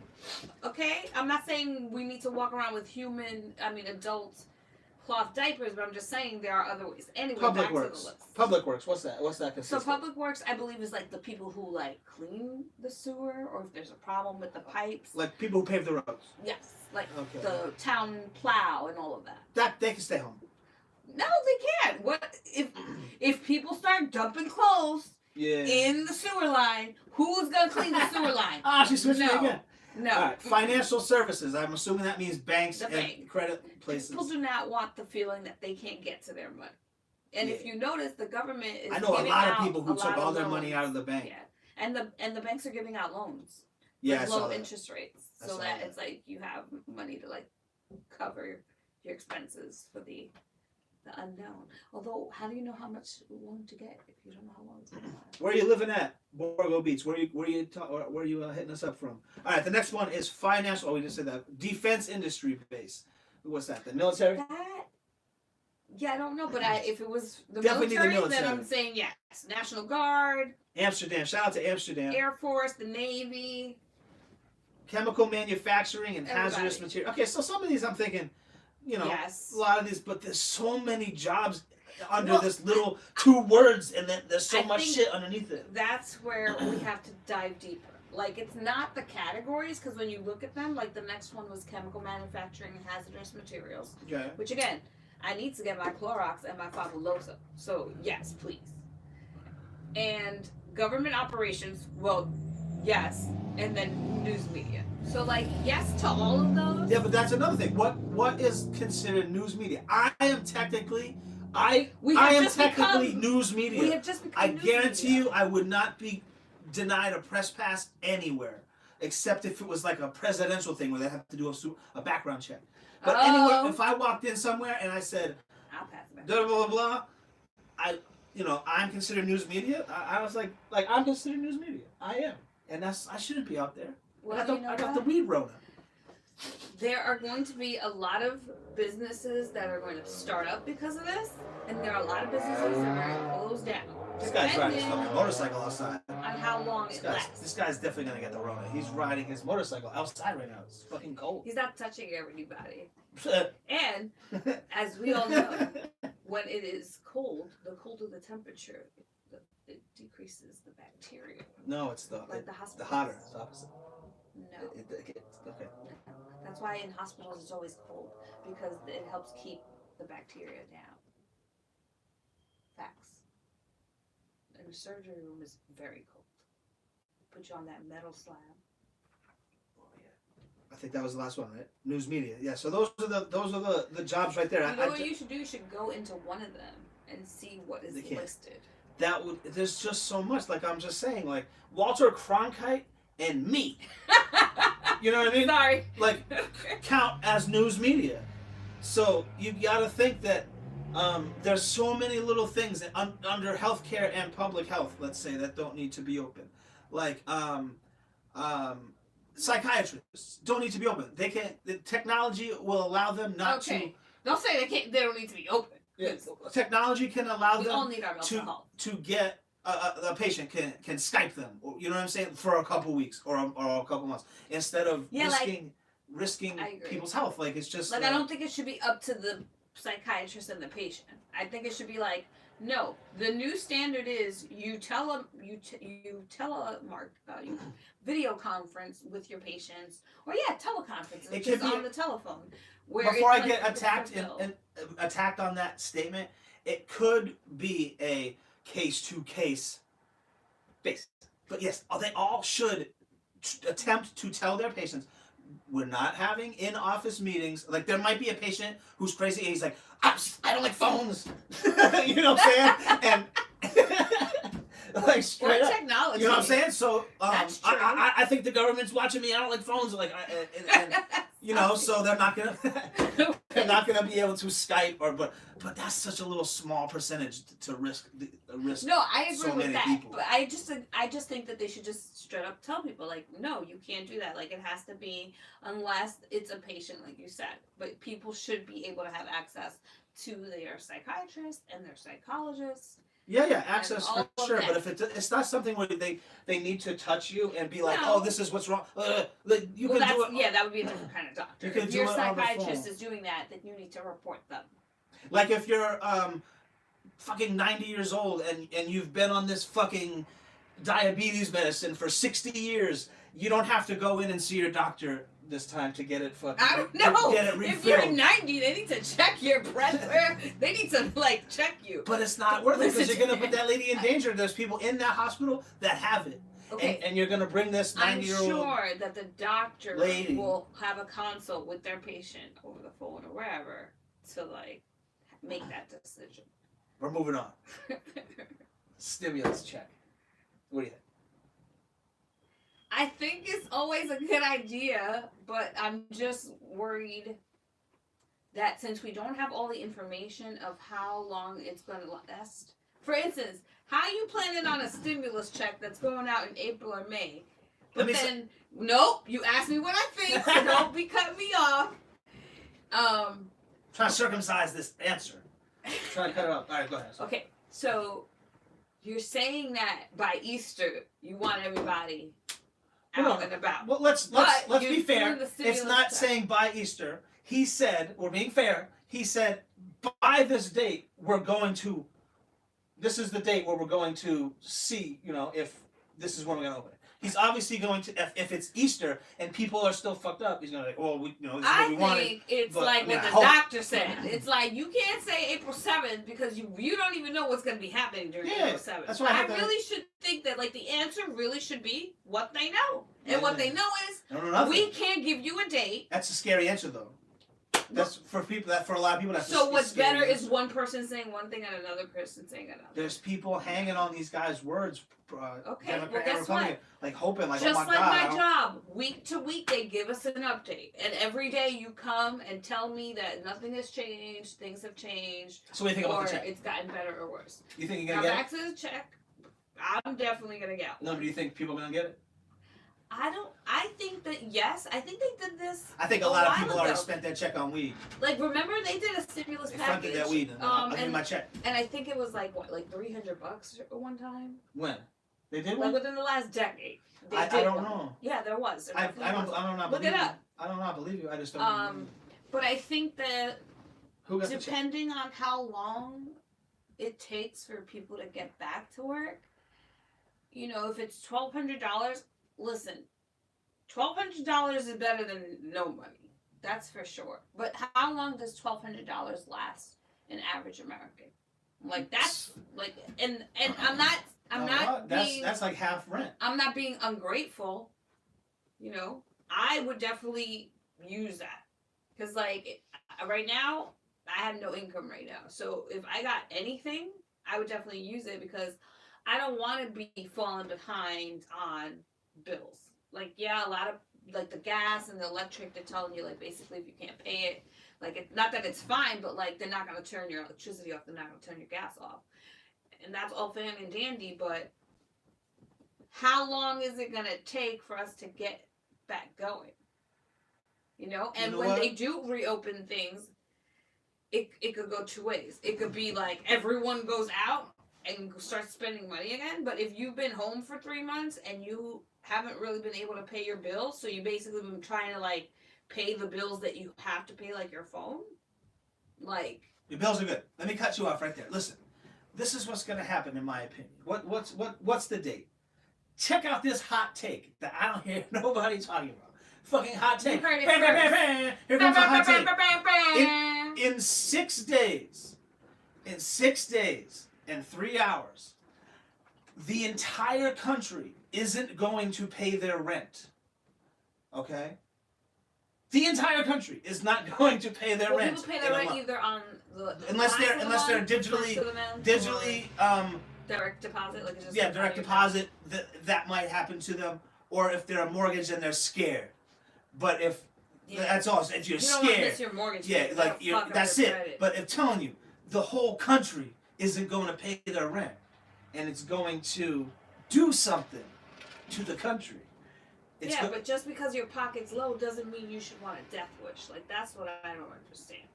Okay? I'm not saying we need to walk around with adults cloth diapers, but I'm just saying there are other ways. Anyway, Public back Works. to the list. Public Works. What's that? What's that consist So of? Public Works, I believe, is like the people who like clean the sewer, or if there's a problem with the pipes. Like people who pave the roads. Yes, like Okay. the town plow and all of that. That they can stay home. No, they can't. What if people start dumping clothes Yeah. in the sewer line? Who's gonna clean the sewer line? She switched me No. again. No. All right. Financial services. I'm assuming that means banks The and bank. credit places. People do not want the feeling that they can't get to their money. And if Yeah. you notice, the government is I know a giving lot out of people who a took lot all of their money loans. out of the bank. Yeah, and the banks are giving out loans Yeah, I with saw low that. interest rates, I so saw that that. it's like you have money to like cover your expenses for the unknown. Although, how do you know how much loan to get if you don't know how long it's gonna last? Where are you living at? Borgo Beach. Where are you hitting us up from? All right. The next one is financial. Oh, we just said that. Defense industry base. What's that? The military. Yeah, I don't know, but if it was the Definitely military, the military. then I'm saying yes. National Guard, Amsterdam. Shout out to Amsterdam. Air Force, the Navy. Chemical manufacturing and Everybody. hazardous material. Okay, so some of these I'm thinking, Yes. a lot of these, but there's so many jobs under Well, this little 2 words, and then there's so I much think shit underneath it. That's where we have to dive deeper. Like, it's not the categories, because when you look at them, like the next one was chemical manufacturing and hazardous materials, Okay. which again, I need to get my Clorox and my Fabuloso. So, yes, please. And government operations, well, yes, and then news media. So, like, yes to all of those. Yeah, but that's another thing. What is considered news media? I am technically news media. We have just become I news guarantee media. you, I would not be denied a press pass anywhere, except if it was like a presidential thing where they have to do a background check. But anywhere, if I walked in somewhere and I said, I'll pass it back. blah blah blah, I'm considered news media. I was like I'm considered news media. I am, and I shouldn't be out there. Well, I got the weed Rona. There are going to be a lot of businesses that are going to start up because of this, and there are a lot of businesses that are going to close down. This guy's riding his Depending fucking motorcycle outside. on how long it lasts. This guy's definitely gonna get the Rona. He's riding his motorcycle outside right now. It's fucking cold. He's not touching everybody. And as we all know, when it is cold, the colder the temperature, it decreases the bacteria. No, it's the hospitals. hotter. It's the opposite. No. Okay. That's why in hospitals it's always cold, because it helps keep the bacteria down. Facts. And the surgery room is very cold. Put you on that metal slab. I think that was the last one, right? News media. Yeah. So those are the jobs right there. You know what you should do? You should go into one of them and see what is listed. There's just so much. Like I'm just saying, like Walter Cronkite and me. You know what I mean? Sorry. Like count as news media. So you got to think that there's so many little things that under healthcare and public health, let's say, that don't need to be open. Like psychiatrists don't need to be open. They can. The technology will allow them not to. Don't say they can't. They don't need to be open. Yeah, technology can allow We all them need our mental health. to get a patient can Skype them. You know what I'm saying? For a couple weeks or a couple months instead of risking people's health. Like it's just like I don't think it should be up to the psychiatrist and the patient. I think it should be like, no, the new standard is you video conference with your patients, or teleconference, which is on the telephone. Before I get attacked on that statement, it could be a case-to-case basis. But yes, they all should attempt to tell their patients, we're not having in-office meetings. Like, there might be a patient who's crazy and he's like, I don't like phones. You know what I'm saying? And like straight up. Technology. You know what I'm saying? So That's true. I think the government's watching me. I don't like phones. Like, so they're not gonna be able to Skype but that's such a little small percentage to risk. No, I agree so with many that. people. But I just think that they should just straight up tell people, like, no, you can't do that. Like, it has to be, unless it's a patient, like you said. But people should be able to have access to their psychiatrist and their psychologist. Yeah, access for sure. that. But if it's not something where they need to touch you and be like, No. oh, this is what's wrong. You can do it. Yeah, that would be a different kind of doctor. You can If do your it on the psychiatrist phone. is doing that, then you need to report them. Like if you're fucking 90 years old and you've been on this fucking diabetes medicine for 60 years, you don't have to go in and see your doctor this time to get it fucking I don't know. get it If refilled. you're 90, they need to check your pressure. They need to like check you. But it's not worth it because Listen you're gonna to put that lady in danger. There's people in that hospital that have it. Okay. And you're gonna bring this 90-year-old. I'm sure that the doctor lady will have a consult with their patient over the phone or wherever to like make that decision. We're moving on. Stimulus check. What do you think? I think it's always a good idea, but I'm just worried that since we don't have all the information of how long it's going to last. For instance, how are you planning on a stimulus check that's going out in April or May? But then, nope, you asked me what I think, so don't be cutting me off. Trying to circumcise this answer. Trying to cut it off. All right, go ahead. Okay, so you're saying that by Easter you want everybody out and about. Well, let's be fair. It's not check. saying by Easter. He said, we're being fair. He said, by this date, we're going to. This is the date where we're going to see, if this is when we're going to open it. He's obviously going to, if it's Easter and people are still fucked up, he's going to this is what we wanted. I think it's but, like what the doctor said. It's like you can't say April 7th because you don't even know what's going to be happening during April 7th. That's why I really should think that like the answer really should be what they know. And what they know is we can't give you a date. That's a scary answer though. That's for people. That for a lot of people. That's so what's better is one person saying one thing and another person saying another. There's people hanging on these guys' words. Okay, Democrat, well, guess what? Like hoping, like just oh my like God, my job, week to week they give us an update, and every day you come and tell me that nothing has changed, things have changed, so what do you think about the check? It's gotten better or worse. You think you're gonna get it? Back to the check. I'm definitely gonna get one. No, do you think people are gonna get it? I think that yes. I think they did this. I think a lot of people already spent their check on weed. Like remember they did a stimulus package. They fronted their weed. I'll give you my check. And I think it was like what, like $300 at one time. When? They did like one? within the last decade. I don't know. Yeah, there was. I don't not Look believe it up. You. I don't not believe you. I just don't. But I think that who got depending on how long it takes for people to get back to work, if it's $1,200, listen, $1,200 is better than no money. That's for sure. But how long does $1,200 last an average American? Like that's like, and I'm not being. That's like half rent. I'm not being ungrateful. I would definitely use that because like right now I have no income right now. So if I got anything, I would definitely use it because I don't want to be falling behind on bills. Like a lot of like the gas and the electric, they're telling you like basically if you can't pay it, like it's not that it's fine, but like they're not gonna turn your electricity off, they're not gonna turn your gas off, and that's all fine and dandy. But how long is it gonna take for us to get back going? And when they do reopen things, it could go two ways. It could be like everyone goes out and starts spending money again. But if you've been home for 3 months and you haven't really been able to pay your bills, so you basically been trying to like pay the bills that you have to pay, like your phone, like your bills are good. Let me cut you off right there. Listen, this is what's gonna happen in my opinion. What's the date? Check out this hot take that I don't hear nobody talking about. Fucking hot take. You heard it first. Here comes a hot take. In 6 days, in 3 hours, the entire country isn't going to pay their rent. Okay? The entire country is not going to pay their rent. People pay their rent either on the unless they're digitally direct deposit, like just direct deposit. That might happen to them, or if they're a mortgage and they're scared. But if that's all, if you're scared, don't miss your mortgage that's it. Credit. But I'm telling you, the whole country isn't going to pay their rent, and it's going to do something to the country. But just because your pocket's low doesn't mean you should want a death wish. Like that's what I don't understand.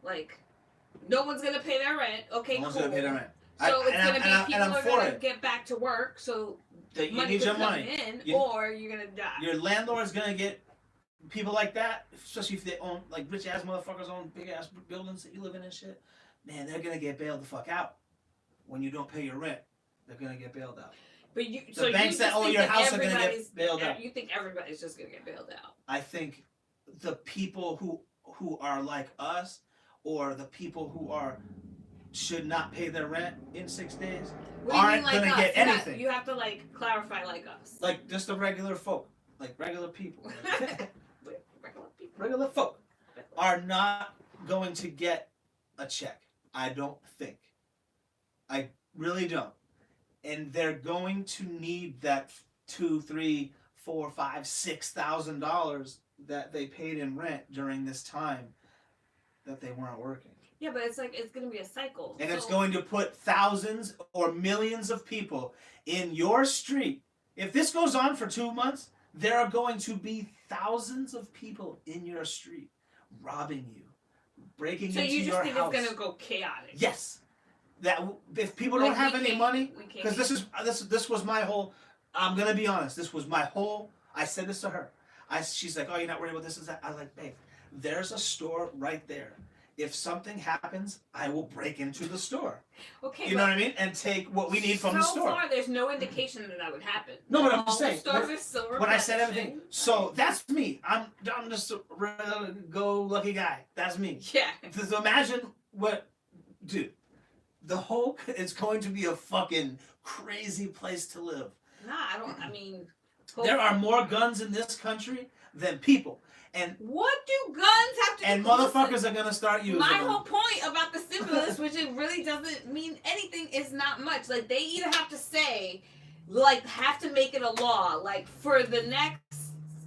Like, no one's gonna pay their rent. Okay, no one's cool. gonna pay their rent. So it's gonna be people are gonna get back to work. So you need your money. Or you're gonna die. Your landlord's gonna get people like that, especially if they own, like, rich ass motherfuckers own big ass buildings that you live in and shit, man, they're gonna get bailed the fuck out when you don't pay your rent. They're gonna get bailed out. But you, The banks that own your house are gonna get bailed out. You think everybody's just gonna get bailed out? I think the people who are like us, or the people who are should not pay their rent in 6 days, aren't gonna get anything. You have to like clarify like us. Like just the regular folk, like regular people. Regular people. Regular folk are not going to get a check. I don't think. I really don't. And they're going to need that $2,000, $3,000, $4,000, $5,000, $6,000 that they paid in rent during this time that they weren't working. Yeah, but it's like it's going to be a cycle. And it's going to put thousands or millions of people in your street. If this goes on for 2 months, there are going to be thousands of people in your street robbing you, breaking into your house. So you just think it's going to go chaotic? Yes. That if people don't have any money, because this was my whole. I'm gonna be honest. This was my whole. I said this to her. She's like, "Oh, you're not worried about this and that." I was like, "Babe, there's a store right there. If something happens, I will break into the store. Okay, you know what I mean, and take what we need from the store." So far, there's no indication that would happen. No, but I'm just saying. When I said everything, so that's me. I'm just a go-lucky guy. That's me. Yeah. So imagine what, dude. It's going to be a fucking crazy place to live. Nah, I mean... There are more guns in this country than people. And what do guns have to do? And motherfuckers are going to start using My them. whole point about the stimulus, which it really doesn't mean anything, is not much. Like, they either have to say, like, have to make it a law. Like, for the next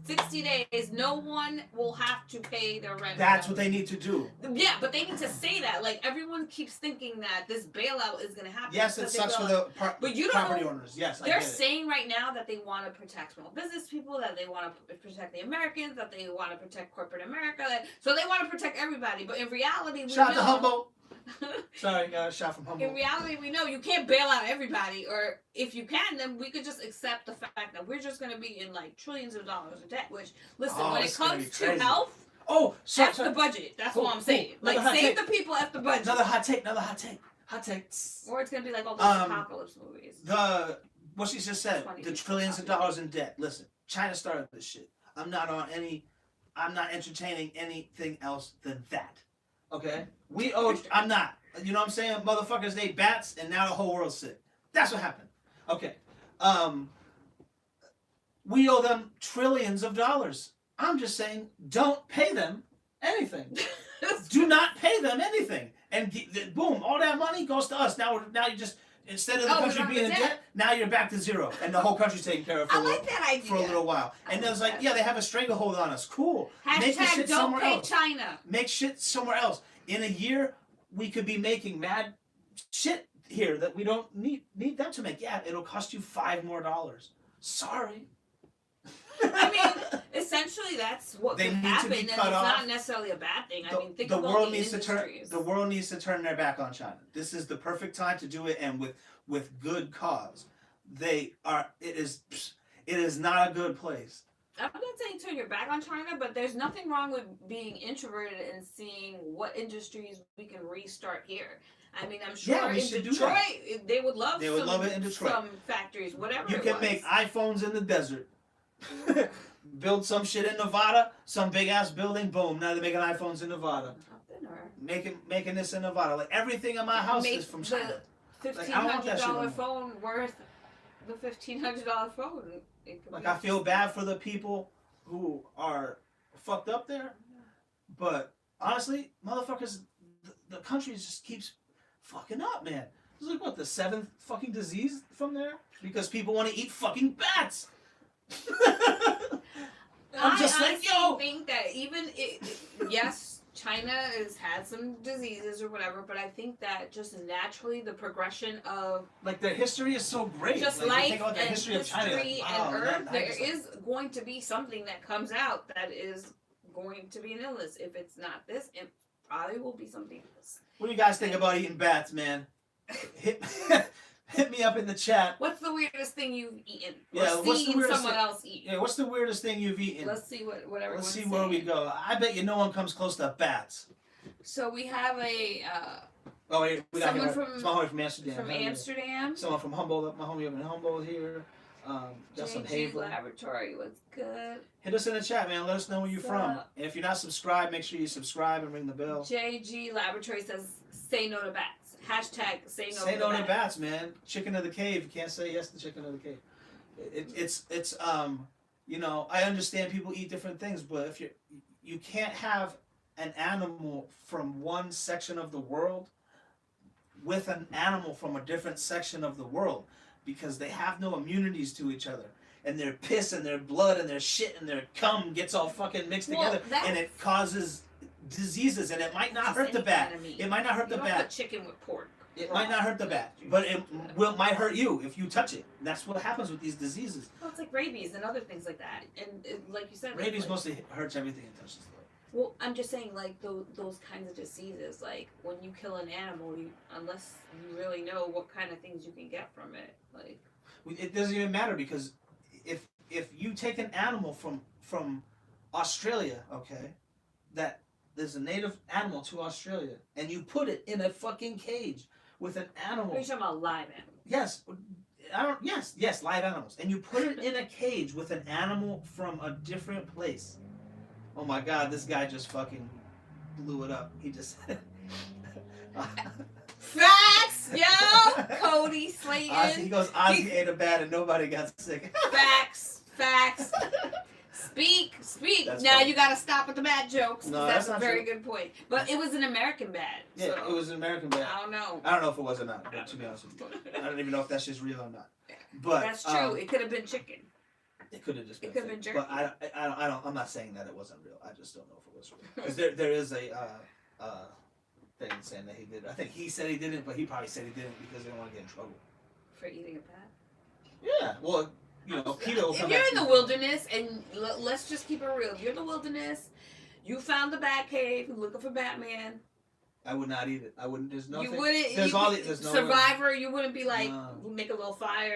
60 days, no one will have to pay their rent. That's what they need to do. Yeah, but they need to say that. Like, everyone keeps thinking that this bailout is going to happen. Yes, it sucks for the property owners. Yes, they're saying right now that they want to protect small business people, that they want to protect the Americans, that they want to protect corporate America. So they want to protect everybody. But in reality, we Shout know... to Humboldt. Sorry, shot from Humboldt. In reality, we know you can't bail out everybody, or if you can, then we could just accept the fact that we're just going to be in like trillions of dollars of debt. Which, listen, when it comes to health, F the budget. That's what I'm saying. Like, save the people, F the budget. Another hot take. Or it's going to be like all those apocalypse movies. What she just said, the trillions of dollars in debt. Listen, China started this shit. I'm not entertaining anything else than that. Okay? I'm not. You know what I'm saying? Motherfuckers ate bats and now the whole world's sick. That's what happened. Okay. We owe them trillions of dollars. I'm just saying, don't pay them anything. Do not pay them anything. And boom, all that money goes to us. Now you just, instead of the country being in debt, now you're back to zero. And the whole country's taken care of for a little while. And it was like, yeah, they have a stranglehold on us. Cool. Make shit don't pay else. China. Make shit somewhere else. In a year, we could be making mad shit here that we don't need them to make. Yeah, it'll cost you $5 more. Sorry. I mean, essentially, that's what could happen, and it's not necessarily a bad thing. I mean, think of all the industries. The world needs to turn their back on China. This is the perfect time to do it, and with good cause. It is not a good place. I'm not saying turn your back on China, but there's nothing wrong with being introverted and seeing what industries we can restart here. I mean, I'm sure in Detroit, they would love it in Detroit. Some factories, whatever you can make iPhones in the desert. Build some shit in Nevada, some big ass building, boom, now they're making iPhones in Nevada. Making this in Nevada. Like, everything in my house is from China. The $1,500 phone worth the $1,500 phone. I feel bad for the people who are fucked up there, but honestly, motherfuckers, the country just keeps fucking up, man. It's like, what, the 7th fucking disease from there? Because people want to eat fucking bats. I'm just like, yo. I think that yes, China has had some diseases or whatever, but I think that just naturally the progression of like their history is so great. Just like, life think about the and history of China, like, wow, and Earth, there is going to be something that comes out that is going to be an illness. If it's not this, it probably will be something else. What do you guys think about eating bats, man? hit me up in the chat. What's the weirdest thing you've eaten? Or Yeah, what's the seen weirdest someone thing- else eat? Yeah, what's the weirdest thing you've eaten? Let's see what everyone's Let's see where we go. I bet you no one comes close to bats. So we have a Oh wait, we got someone here. from It's my homie from Amsterdam. from Hell yeah. Amsterdam. Someone from Humboldt. My homie up in Humboldt here. Got some JG Havel. Laboratory was good. Hit us in the chat, man. Let us know where you're So- from. And if you're not subscribed, make sure you subscribe and ring the bell. JG Laboratory says, "Say no to bats." Hashtag say no. Say no to bats, man. Chicken of the cave. You can't say yes to chicken of the cave. It's you know, I understand people eat different things, but if you can't have an animal from one section of the world with an animal from a different section of the world, because they have no immunities to each other, and their piss and their blood and their shit and their cum gets all fucking mixed together, and it causes diseases, and it might not hurt the bat. It might not hurt the Put bat. chicken with pork. It might not hurt the bat, but it might hurt you if you touch it. That's what happens with these diseases. Well, it's like rabies and other things like that, and like you said, Rabies like, mostly hurts everything it touches. Well, I'm just saying, like those kinds of diseases, like when you kill an animal, unless you really know what kind of things you can get from it, like It doesn't even matter, because if you take an animal from Australia, okay, that there's a native animal to Australia, and you put it in a fucking cage with an animal. You're talking about live animals. Yes, yes, live animals, and you put it in a cage with an animal from a different place. Oh my God, this guy just fucking blew it up. He just. Facts, yo, Cody Slayton. He goes, Ozzy ate a bat and nobody got sick. Facts. Speak. That's Now funny. you gotta stop with the bad jokes. No, That's that's a not very true. good point. But it was an American bat. Yeah, So it was an American bat. I don't know. I don't know if it was or not, but to be honest with you, I don't even know if that's just real or not. But That's true. It could have been chicken. It could have just been. It could have been fake. jerky. But I don't. I'm not saying that it wasn't real. I just don't know if it was real. Because there is a thing saying that he did. I think he said he didn't, but he probably said he didn't because they don't want to get in trouble. For eating a bat. Yeah. Well, you know, PETA will If come you're back in to the you. wilderness, and let's just keep it real. If you're in the wilderness, you found the bat cave, looking for Batman. I would not eat it. I wouldn't. There's no. You wouldn't. There's no Survivor. You wouldn't be like No. make a little fire.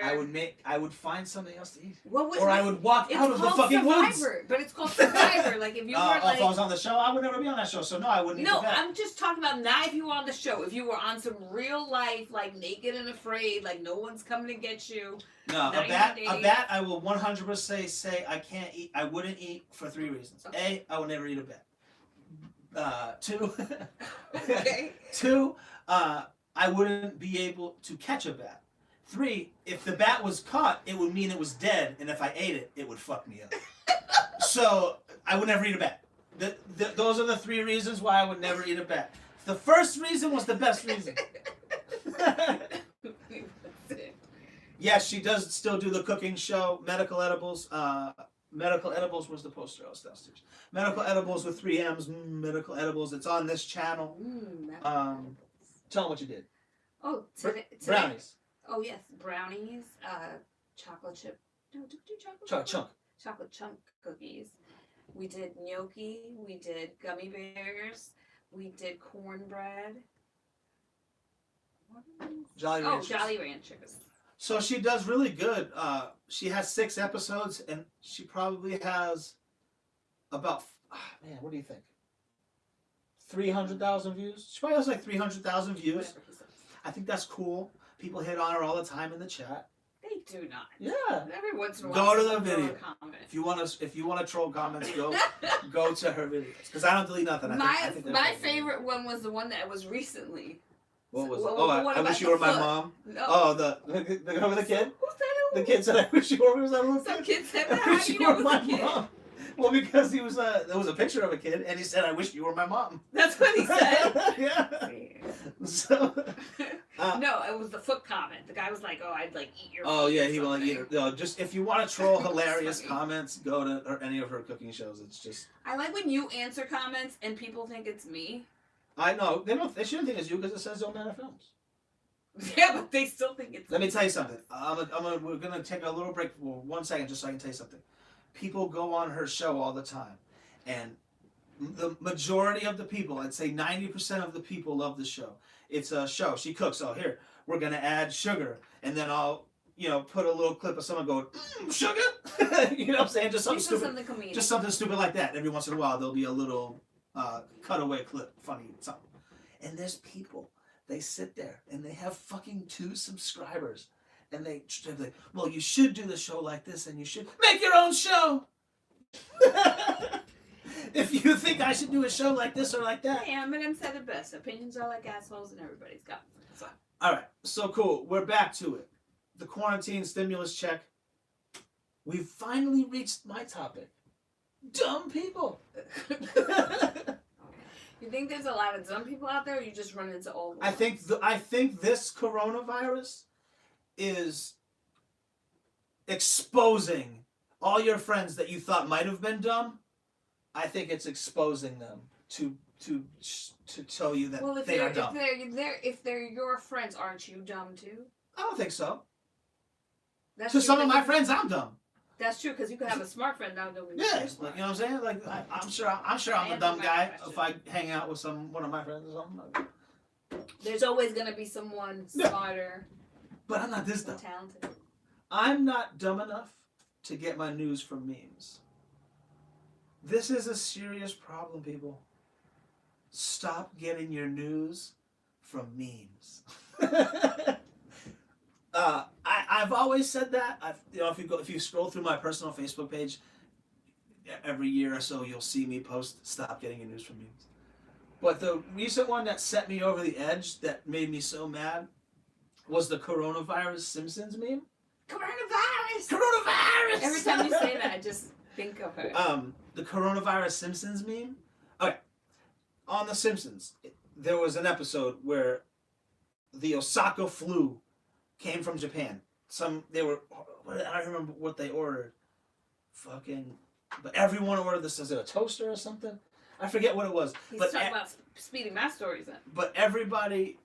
I would find something else to eat. What I would walk it's out of the called fucking woods. Survivor, but it's called Survivor. Like if you were If I like. was on the show, I would never be on that show. So no, I wouldn't eat No, the bat. I'm just talking about not if you were on the show. If you were on some real life, like naked and afraid, like no one's coming to get you. No, a 90 bat. days. A bat. I will 100% say I can't eat. I wouldn't eat for 3 reasons. Okay. A, I would never eat a bat. 2. Okay. 2. I wouldn't be able to catch a bat. 3. If the bat was caught, it would mean it was dead, and if I ate it, it would fuck me up. So I would never eat a bat. Those are the 3 reasons why I would never eat a bat. The first reason was the best reason. Yes, she does still do the cooking show, Medical Edibles. Medical Edibles was the poster I was downstairs. Medical Edibles with 3 M's, Medical Edibles. It's on this channel. Tell them what you did. Oh, today. Brownies. Oh yes, brownies. Chocolate chip. No, did we do chocolate? Chunk. Chocolate chunk cookies. We did gnocchi. We did gummy bears. We did cornbread. Jolly Ranchers. Jolly Ranchers. So she does really good. She has 6 episodes, and she probably has about, man, what do you think? 300,000 views? She probably has like 300,000 views. Whatever he says. I think that's cool. People hit on her all the time in the chat. They do not. Yeah. Every once in a Go while. to the someone throw a video. comment. If you want to troll comments, go to her videos, because I don't delete nothing. I think they're My funny. favorite one was the one that was recently. What was it? Well, Oh, the one I about wish you the were my foot. mom. No. Oh, the girl with the kid. Who said it? The kid said, "I wish you were." Was that little Some kid? kid said I that. How wish do you you know were it my was a kid? mom. Well, because there was a picture of a kid, and he said, "I wish you were my mom." That's what he said. Yeah. So. No, it was the foot comment. The guy was like, "Oh, I'd like eat your." Oh foot yeah, or he will like something." eat it. No, just if you want to troll hilarious funny. comments, go to any of her cooking shows. It's just. I like when you answer comments and people think it's me. I know they don't. They shouldn't think it's you because it says Don't Matter Films. Yeah, but they still think it's Let me tell you something. We're gonna take a little break for 1 second just so I can tell you something. People go on her show all the time, and the majority of the people, I'd say 90% of the people, love the show. It's a show. She cooks. Oh, here we're gonna add sugar, and then I'll put a little clip of someone going sugar. You know what I'm saying? Just something stupid. Something comedic. Just something stupid like that. Every once in a while, there'll be a little cutaway clip, funny something. And there's people. They sit there and they have fucking 2 subscribers, and they're like, well, you should do the show like this, and you should make your own show. If you think I should do a show like this or like that. Hey, Eminem said it best. Opinions are like assholes, and everybody's got them. So. All right, so cool. We're back to it. The quarantine stimulus check. We've finally reached my topic. Dumb people. You think there's a lot of dumb people out there, or you just run into old ones? I think this coronavirus is exposing all your friends that you thought might have been dumb. I think it's exposing them to tell you that they are dumb. If they're your friends, aren't you dumb too? I don't think so. That's to true, some of my friends, I'm dumb. That's true, because you could have a smart friend now doing Yeah, like, you know what I'm saying? Like I'm sure I'm the dumb guy if I hang out with one of my friends or something. There's always gonna be someone smarter. But I'm not this dumb. Talented. I'm not dumb enough to get my news from memes. This is a serious problem, people. Stop getting your news from memes. I've always said that. If you scroll through my personal Facebook page, every year or so you'll see me post, "Stop getting your news from memes." But the recent one that set me over the edge, that made me so mad, was the coronavirus Simpsons meme. Coronavirus. Every time you say that, I just think of her. The coronavirus Simpsons meme. Okay, on the Simpsons, there was an episode where the Osaka flu came from Japan. I don't remember what they ordered. But everyone ordered this. Was it a toaster or something? I forget what it was. He's talking about speeding my stories in. But everybody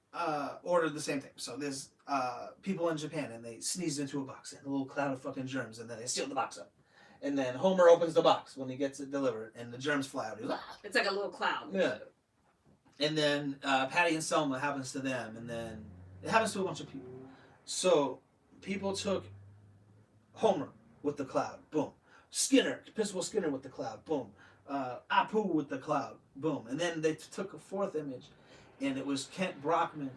ordered the same thing. So there's people in Japan, and they sneezed into a box, and a little cloud of fucking germs, and then they sealed the box up. And then Homer opens the box when he gets it delivered, and the germs fly out. He goes, ah! It's like a little cloud. Yeah. And then Patty and Selma happens to them, and then it happens to a bunch of people. So people took Homer with the cloud, boom. Principal Skinner with the cloud, boom. Apu with the cloud, boom. And then they took a 4th image, and it was Kent Brockman,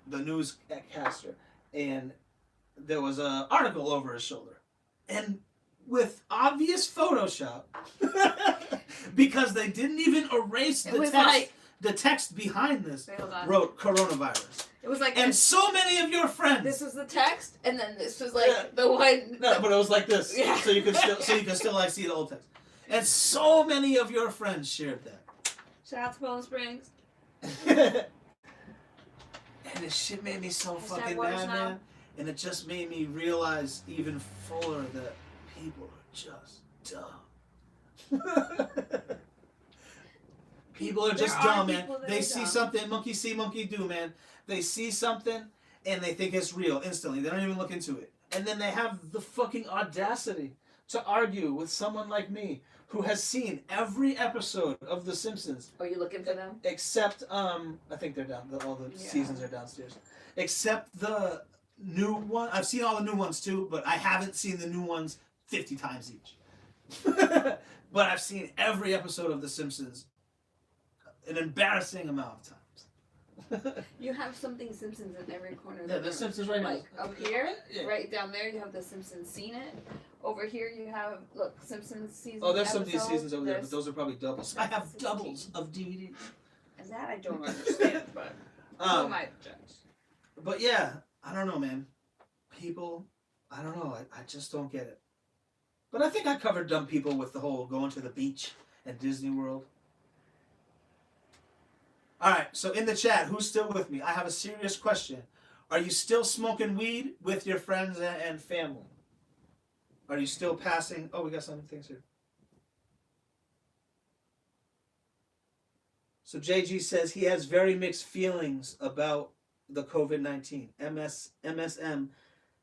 the newscaster, and there was an article over his shoulder. And with obvious Photoshop, because they didn't even erase the text. The text behind this wrote coronavirus. It was like, and so many of your friends. This was the text, and then this was like the one. No, but it was like this, yeah. so you can still like see the old text. And so many of your friends shared that. Shout out to Palm Springs. And this shit made me so fucking mad, man. And it just made me realize even fuller that people are just dumb. People are just dumb, man. They see something, monkey see, monkey do, man. They see something and they think it's real instantly. They don't even look into it. And then they have the fucking audacity to argue with someone like me who has seen every episode of The Simpsons. Are you looking for them? Except, I think they're down. All the seasons are downstairs. Except the new one. I've seen all the new ones too, but I haven't seen the new ones 50 times each. But I've seen every episode of The Simpsons an embarrassing amount of times. You have something Simpsons in every corner of the room. The Simpsons right now. Like up here, right down there, you have the Simpsons Seen It. Over here, you have, look, Simpsons season. Oh, there's some of these seasons over there, but those are probably doubles. I have doubles of DVDs. And that I don't understand, but who might judge? But yeah, I don't know, man. People, I don't know. I just don't get it. But I think I covered dumb people with the whole going to the beach and Disney World. All right, so in the chat, who's still with me? I have a serious question. Are you still smoking weed with your friends and family? Are you still passing? Oh, we got some things here. So JG says he has very mixed feelings about the COVID-19. MSM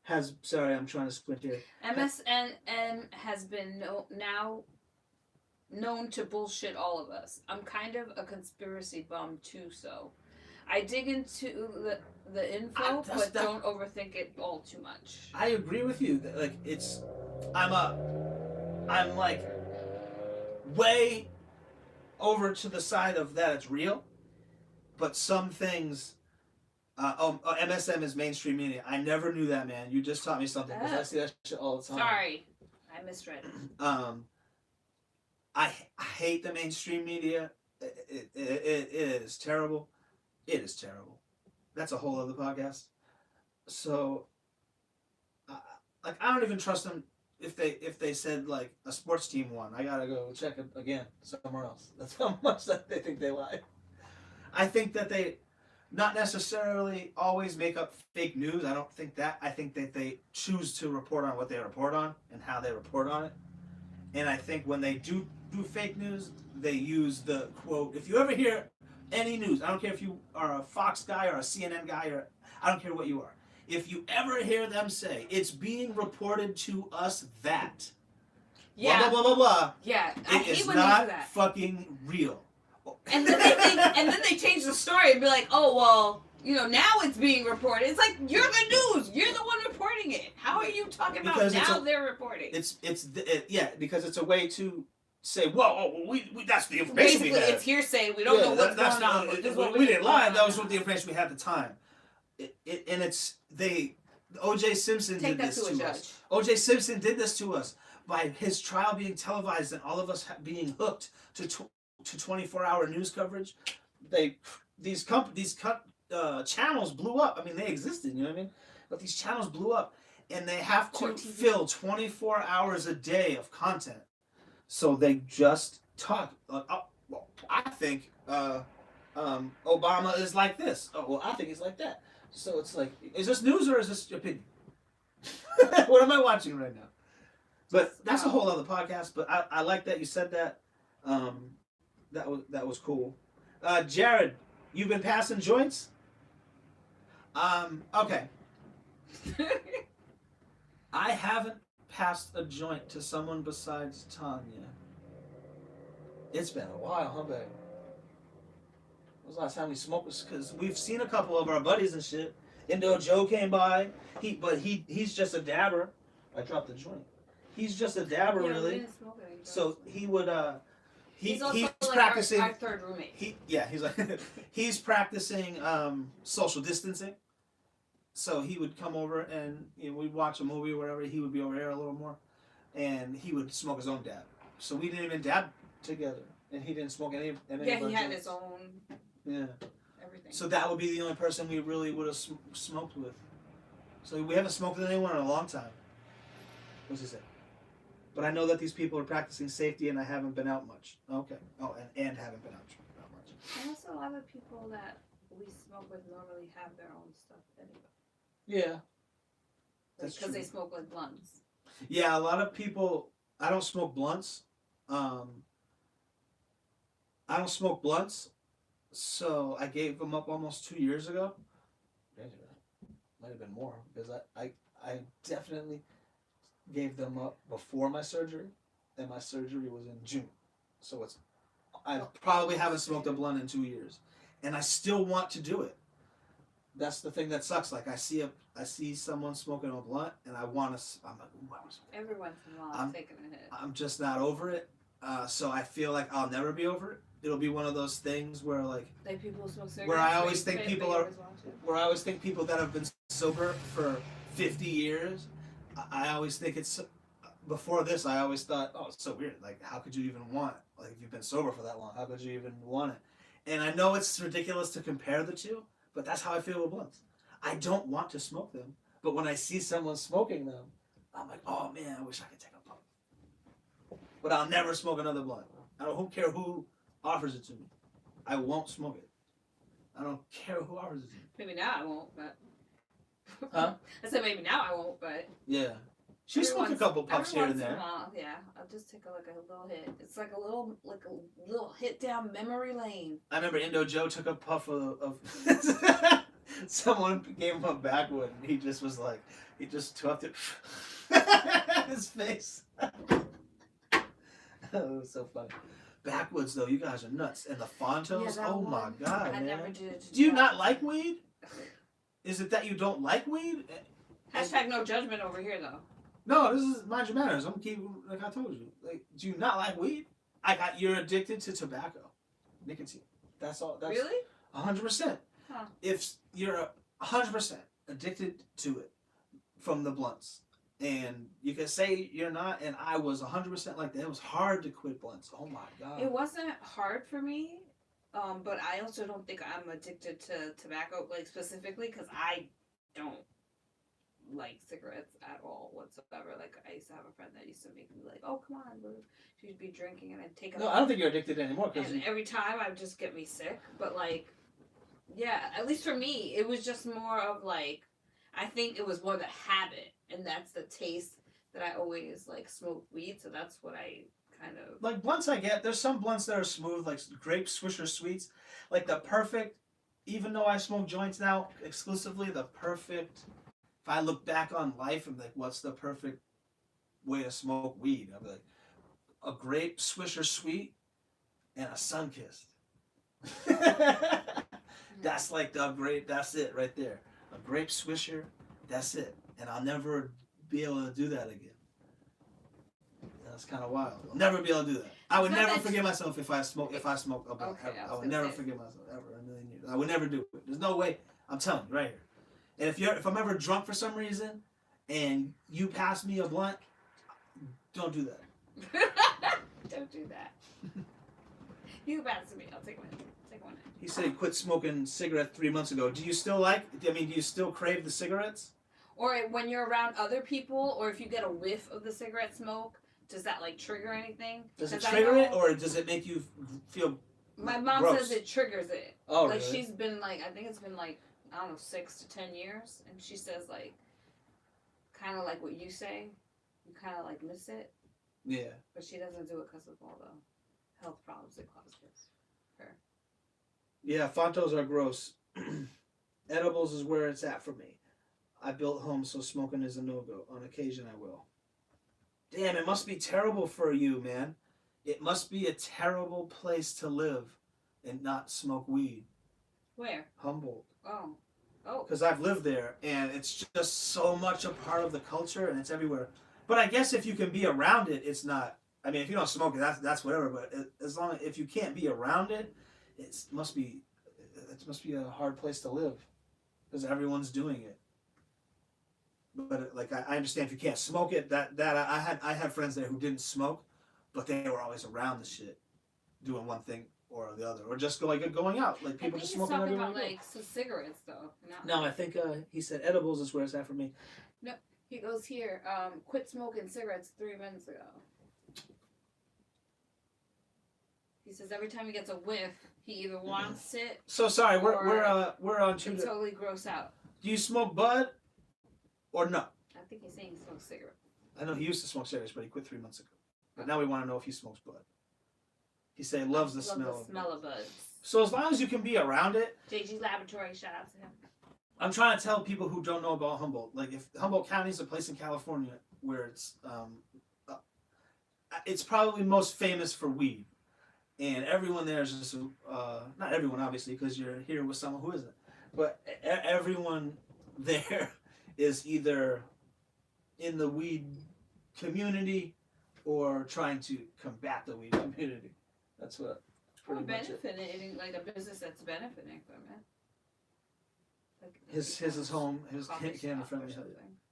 has, sorry, I'm trying to squint here. MSM has been now known to bullshit all of us. I'm kind of a conspiracy bum too, so I dig into the info, but don't overthink it all too much. I agree with you. Like I'm like way over to the side of that it's real, but some things. MSM is mainstream media. I never knew that, man. You just taught me something because I see that shit all the time. Sorry, I misread. I hate the mainstream media. It is terrible. It is terrible. That's a whole other podcast. So, like, I don't even trust them if they said like a sports team won. I gotta go check it again somewhere else. That's how much that they think they lie. I think that they not necessarily always make up fake news. I don't think that. I think that they choose to report on what they report on and how they report on it. And I think when they do fake news, they use the quote. If you ever hear any news, I don't care if you are a Fox guy or a CNN guy, or I don't care what you are. If you ever hear them say, it's being reported to us that, yeah, blah, blah, blah, blah, blah. Yeah, it is not fucking real. And then they change the story and be like, oh, well, you know, now it's being reported. It's like, you're the news. You're the one reporting it. How are you talking about because now they're reporting? Yeah, because it's a way to say, well, we that's the information basically, we had. It's hearsay. We don't know what's going on. We didn't lie. That was what the information we had at the time. O.J. Simpson did this to us. O.J. Simpson did this to us by his trial being televised and all of us being hooked to 24-hour news coverage. These channels blew up. I mean, they existed, you know what I mean? But these channels blew up, and they have to fill 24 hours a day of content. So they just talk. Well, I think Obama is like this. Oh, well, I think he's like that. So it's like, is this news or is this opinion? What am I watching right now? But that's a whole other podcast. But I like that you said that. That was cool. Jared, you've been passing joints? Okay. I haven't passed a joint to someone besides Tanya. It's been a while, huh, babe? When was the last time we smoked? Because we've seen a couple of our buddies and shit. Indo Joe came by. He's just a dabber. I dropped the joint. He's just a dabber, really. So he would he's like practicing our third roommate. He's practicing social distancing. So he would come over and we'd watch a movie or whatever. He would be over here a little more, and he would smoke his own dab. So we didn't even dab together, and he didn't smoke any. Yeah, he had his own. Yeah. Everything. So that would be the only person we really would have smoked with. So we haven't smoked with anyone in a long time. What's he say? But I know that these people are practicing safety, and I haven't been out much. Okay. Oh, and haven't been out much. And also, a lot of people that we smoke with normally have their own stuff anyway. Yeah. That's because they smoke like blunts. Yeah, a lot of people. I don't smoke blunts. I don't smoke blunts, so I gave them up almost 2 years ago. Might have been more because I definitely gave them up before my surgery, and my surgery was in June. So I probably haven't smoked a blunt in 2 years, and I still want to do it. That's the thing that sucks. Like I see someone smoking a blunt, and I want to. I'm like, ooh, I was. Every once in a while, I'm taking a hit. I'm just not over it. So I feel like I'll never be over it. It'll be one of those things where like people smoke cigarettes. Where I always think people that have been sober for 50 years. I always think it's before this. I always thought, oh, it's so weird. Like, how could you even want it? Like, if you've been sober for that long, how could you even want it? And I know it's ridiculous to compare the two, but that's how I feel with blunts. I don't want to smoke them, but when I see someone smoking them, I'm like, oh man, I wish I could take a puff. But I'll never smoke another blunt. I don't care who offers it to me. I won't smoke it. I don't care who offers it to me. Maybe now I won't, but. Huh? I said maybe now I won't, but. Yeah. She smoked a couple puffs here and there. Yeah, I'll just take a little hit. It's like a little hit down memory lane. I remember Indo Joe took a puff of someone gave him a backwood, and he just was like, he just tucked it his face. It was so funny. backwoods though. You guys are nuts. And the Fontos. that Oh one, my god, I man. never did. Do you not like weed? Is it that you don't like weed? Hashtag no judgment over here though. No, this is mind your manners. I'm keeping like I told you. Like, do you not like weed? You're addicted to tobacco, nicotine. That's all. That's Really? 100%. Huh. If you're 100% addicted to it from the blunts, and you can say you're not, and I was 100% like that. It was hard to quit blunts. Oh my god. It wasn't hard for me, but I also don't think I'm addicted to tobacco, like specifically, because I don't like cigarettes at all whatsoever. Like I used to have a friend that used to make me like, "Oh, come on, bro." She'd be drinking, and I'd take. No, I don't think you're addicted anymore. And every time I would just get me sick. But like, yeah, at least for me, it was just more of like, I think it was more the habit, and that's the taste that I always like smoke weed. So that's what I kind of like blunts. I get there's some blunts that are smooth, like grape Swisher Sweets, like the perfect. Even though I smoke joints now exclusively, the perfect. If I look back on life and like, what's the perfect way to smoke weed? I'll be like, a grape Swisher Sweet and a Sunkist. That's like the grape. That's it right there. A grape Swisher. That's it. And I'll never be able to do that again. That's kind of wild. I'll never be able to do that. I would never forgive myself if I smoke. If I smoke a blunt. Okay, I would never forgive myself ever in a million years. I would never do it. There's no way. I'm telling you right here. And if I'm ever drunk for some reason, and you pass me a blunt, don't do that. Don't do that. You pass it to me. I'll take one. Take one. He said he quit smoking cigarettes 3 months ago. Do you still like? I mean, do you still crave the cigarettes? Or when you're around other people, or if you get a whiff of the cigarette smoke, does that like trigger anything? Does it trigger it, or does it make you feel? My mom gross? says it triggers it. Oh, like really? she's been like, I think it's been like, I don't know, 6 to 10 years, and she says like, kind of like what you say, you kind of like miss it. Yeah. But she doesn't do it because of all the health problems it causes her. Yeah, Fontos are gross. Edibles is where it's at for me. I built home, so smoking is a no-go. On occasion, I will. Damn, it must be terrible for you, man. It must be a terrible place to live and not smoke weed. Where? Humboldt. Oh. Because I've lived there, and it's just so much a part of the culture, and it's everywhere. But I guess if you can be around it, it's not. I mean, if you don't smoke it, that's whatever. But as long if you can't be around it, it must be a hard place to live, because everyone's doing it. But like I understand if you can't smoke it, that I had friends there who didn't smoke, but they were always around the shit, doing one thing or the other, or just going out, like people just smoking everywhere. I think he's talking about like some cigarettes though. No, I think he said edibles is where it's at for me. No, he goes here. Quit smoking cigarettes 3 minutes ago. He says every time he gets a whiff, he either wants it. So sorry, we're on two. Totally gross out. Do you smoke bud, or no? I think he's saying he smokes cigarettes. I know he used to smoke cigarettes, but he quit 3 months ago. But now we want to know if he smokes bud. He said he loves the smell. The smell of buds. So as long as you can be around it. JG Laboratory, shout out to him. I'm trying to tell people who don't know about Humboldt. Like if Humboldt County is a place in California where it's probably most famous for weed. And everyone there is just, not everyone obviously, because you're here with someone who isn't. But everyone there is either in the weed community or trying to combat the weed community. That's what. Or benefiting, like a business that's benefiting from it. Like His home, his candy friendly.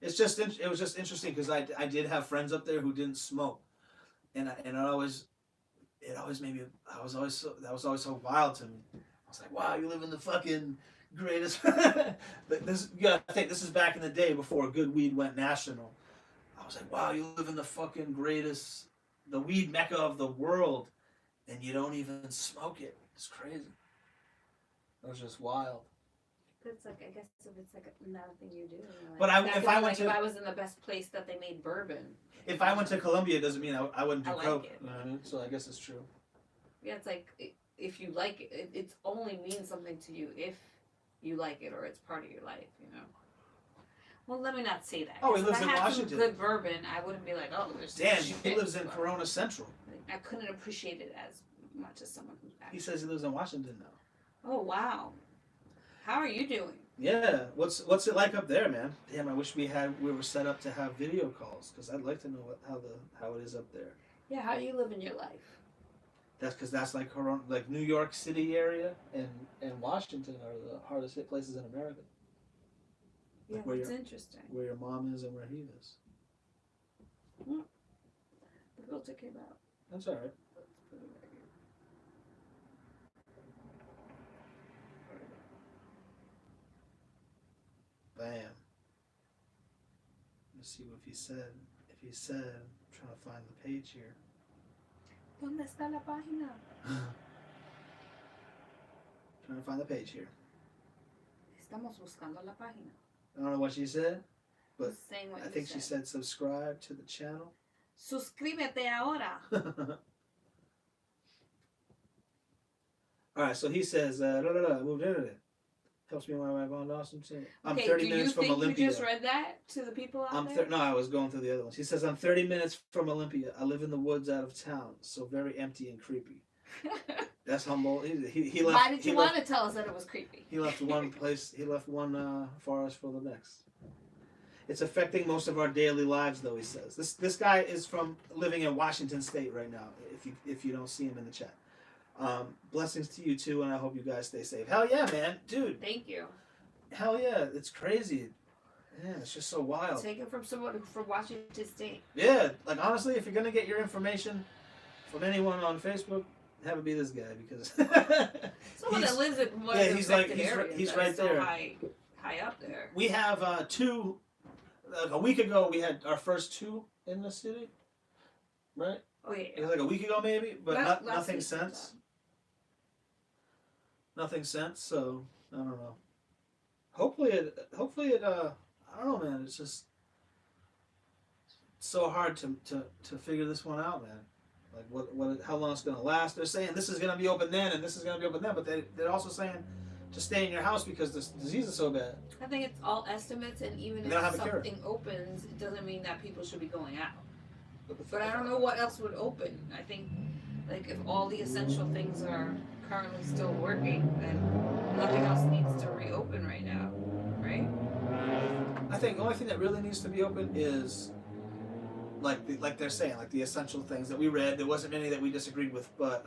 It was just interesting because I did have friends up there who didn't smoke, and it always made me. That was always so wild to me. I was like, wow, you live in the fucking greatest. But I think this is back in the day before good weed went national. I was like, wow, you live in the fucking greatest, the weed mecca of the world, and you don't even smoke it. It's crazy. That was just wild. But it's like, I guess if it's like not a thing you do. Like, but if I was in the best place that they made bourbon. If I went to Colombia, it doesn't mean I wouldn't do coke. It. You know what I mean? So I guess it's true. Yeah, it's like if you like it, it only means something to you if you like it or it's part of your life, you know. Well, let me not say that. Oh, he lives in Washington. If I had some good bourbon, I wouldn't be like, oh, there's. Damn, he lives in Corona Central. I couldn't appreciate it as much as someone who's He actually. says he lives in Washington now. Oh wow. How are you doing? Yeah, what's it like up there, man? Damn, I wish we were set up to have video calls because I'd like to know how it is up there. Yeah, how are you living your life? That's because that's like New York City area and Washington are the hardest hit places in America. Yeah, Like where it's your interesting. where your mom is and where he is. The filter came out. That's all right. Let's put it right here. Bam. Let's see what he said. If he said, I'm trying to find the page here. ¿Dónde está la página? Trying to find the page here. Estamos buscando la página. I don't know what she said, but Just saying what I you think said. she said subscribe to the channel. Suscríbete ahora. All right, so he says, I moved into it. Helps me when I'm on Austin. I'm Okay, 30 minutes do from you think Olympia. you just read that to the people out there? No, I was going through the other ones. He says, I'm 30 minutes from Olympia. I live in the woods out of town, so very empty and creepy. That's humble. He left. Why did you want to tell us that it was creepy? He left one place. He left one forest for the next. It's affecting most of our daily lives, though. He says this guy is living in Washington State right now. If you don't see him in the chat, blessings to you too, and I hope you guys stay safe. Hell yeah, man, dude. Thank you. Hell yeah, it's crazy. Man, it's just so wild. Take it from someone from Washington State. Yeah, like honestly, if you're gonna get your information from anyone on Facebook, have it be this guy because Someone that lives in one of the affected areas. He's that right is so there. high up there. We have two. Like a week ago, we had our first two in the city, right? Oh yeah. It was like a week ago, maybe, but Last nothing week since. sometime. Nothing since. So I don't know. Hopefully it. I don't know, man. It's just so hard to figure this one out, man. Like how long it's gonna last. They're saying this is gonna be open then and this is gonna be open then, but they're also saying to stay in your house because this disease is so bad. I think it's all estimates, and even They don't have if a cure. something opens, it doesn't mean that people should be going out. But I don't know what else would open. I think, like, if all the essential things are currently still working, then nothing else needs to reopen right now, right? I think the only thing that really needs to be open is like they're saying, like the essential things that we read. There wasn't many that we disagreed with, but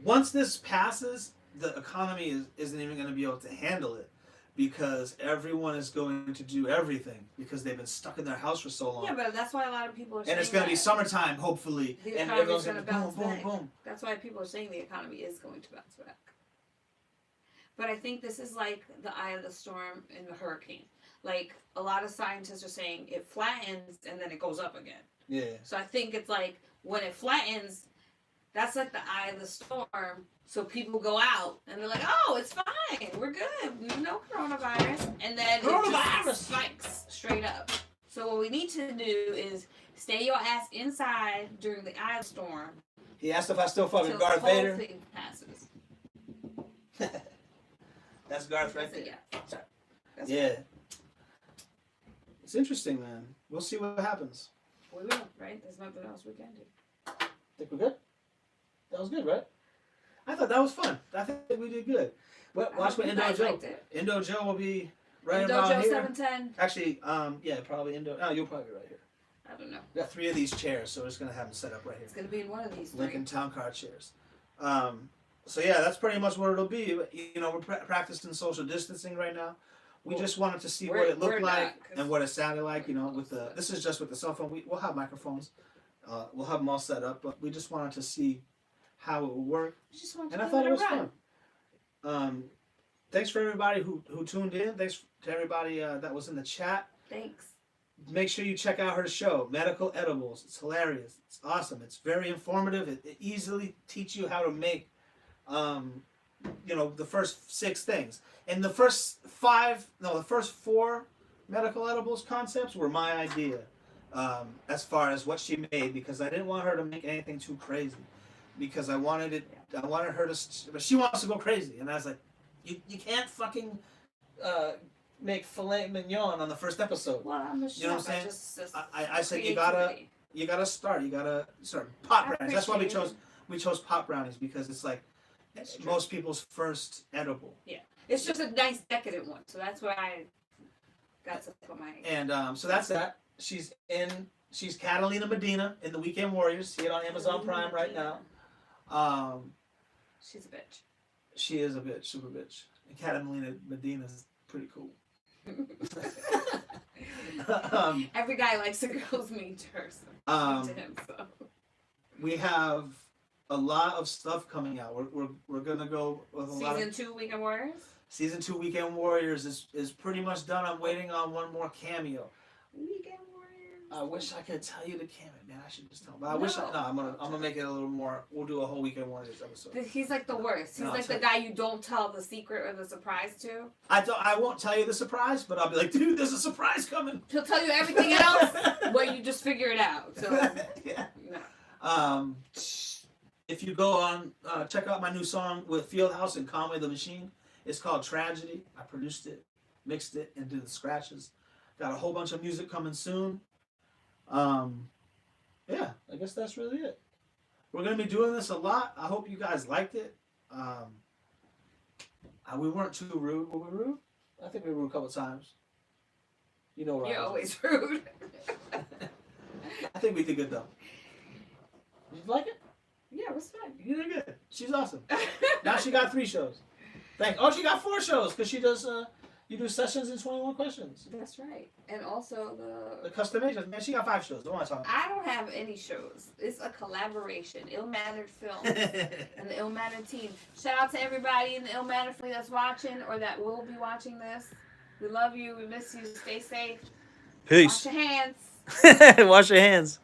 once this passes, the economy isn't even going to be able to handle it because everyone is going to do everything because they've been stuck in their house for so long. Yeah, but that's why a lot of people are saying and it's going to be that summertime, hopefully, the and economy's everyone's going going to to bounce boom, back. boom, boom. That's why people are saying the economy is going to bounce back. But I think this is like the eye of the storm in the hurricane. Like, a lot of scientists are saying it flattens and then it goes up again. Yeah. So I think it's like when it flattens, that's like the eye of the storm. So people go out and they're like, "Oh, it's fine, we're good, no coronavirus," and then it just spikes straight up. So what we need to do is stay your ass inside during the eye of the storm. He asked if I still fucking Till Garth the whole Vader. thing passes. That's Garth right That's there. a yes. That's Yeah. It's interesting, man. We'll see what happens. We will, right? There's nothing else we can do. Think we're good? That was good, right? I thought that was fun. I think we did good. Well, watch what You Indo guys Joe. liked it. Indo Joe will be right Indo about Joe here. 710. Actually, yeah, probably Indo. Oh, you'll probably be right here. I don't know. We got 3 of these chairs, so we're just gonna have them set up right here. It's gonna be in one of these three. Lincoln Town Car chairs. So yeah, that's pretty much what it'll be. You know, we're practicing social distancing right now. We just wanted to see what it looked like and what it sounded like. You know, this is just with the cell phone. We'll have microphones. We'll have them all set up, but we just wanted to see how it would work. Just want to And I give thought it it a was run. fun. Thanks for everybody who tuned in. Thanks to everybody that was in the chat. Thanks. Make sure you check out her show, Medical Edibles. It's hilarious. It's awesome. It's very informative. It easily teaches you how to make, the first 6 things. And the first 4 medical edibles concepts were my idea, as far as what she made, because I didn't want her to make anything too crazy, because I wanted her to, but she wants to go crazy, and I was like, you can't fucking make filet mignon on the first episode. Well, I'm a chef. You know what I'm saying? Just I said you creativity. gotta start pot brand. That's why we chose. we chose pop brownies because it's like That's true. most people's first edible. Yeah, it's just a nice decadent one, so that's why I got to put my. And so that's that. She's Catalina Medina in The Weekend Warriors. See it on Amazon Prime right now. She's a bitch. She is a bitch, super bitch. And Catalina Medina is pretty cool. Every guy likes a girl's mean to her, so to him. So we have a lot of stuff coming out. We're gonna go with a lot. Season 2 Weekend Warriors. Season 2 Weekend Warriors is pretty much done. I'm waiting on one more cameo. Weekend Warriors. I wish I could tell you the cameo, man. I should just tell. But I'm gonna make it a little more. We'll do a whole Weekend Warriors episode. He's like the worst. He's like the guy you don't tell the secret or the surprise to. I won't tell you the surprise, but I'll be like, dude, there's a surprise coming. He'll tell you everything else, but you just figure it out. So yeah. No. If you go on, check out my new song with Fieldhouse and Conway the Machine. It's called Tragedy. I produced it, mixed it, and did the scratches. Got a whole bunch of music coming soon. Yeah, I guess that's really it. We're going to be doing this a lot. I hope you guys liked it. We weren't too rude. Were we rude? I think we were rude a couple times. You know where You're I was. always rude. I think we did good, though. Did you like it? Yeah, it was fun. You did good. She's awesome. Now she got 3 shows. Oh, she got 4 shows because she does. You do sessions in 21 questions. That's right. And also The customations. Man, she got 5 shows. Don't want to talk. I don't have any shows. It's a collaboration. Ill-Mannered Films and the Ill-Mannered team. Shout out to everybody in the Ill-Mannered family that's watching or that will be watching this. We love you. We miss you. Stay safe. Peace. Wash your hands. Wash your hands.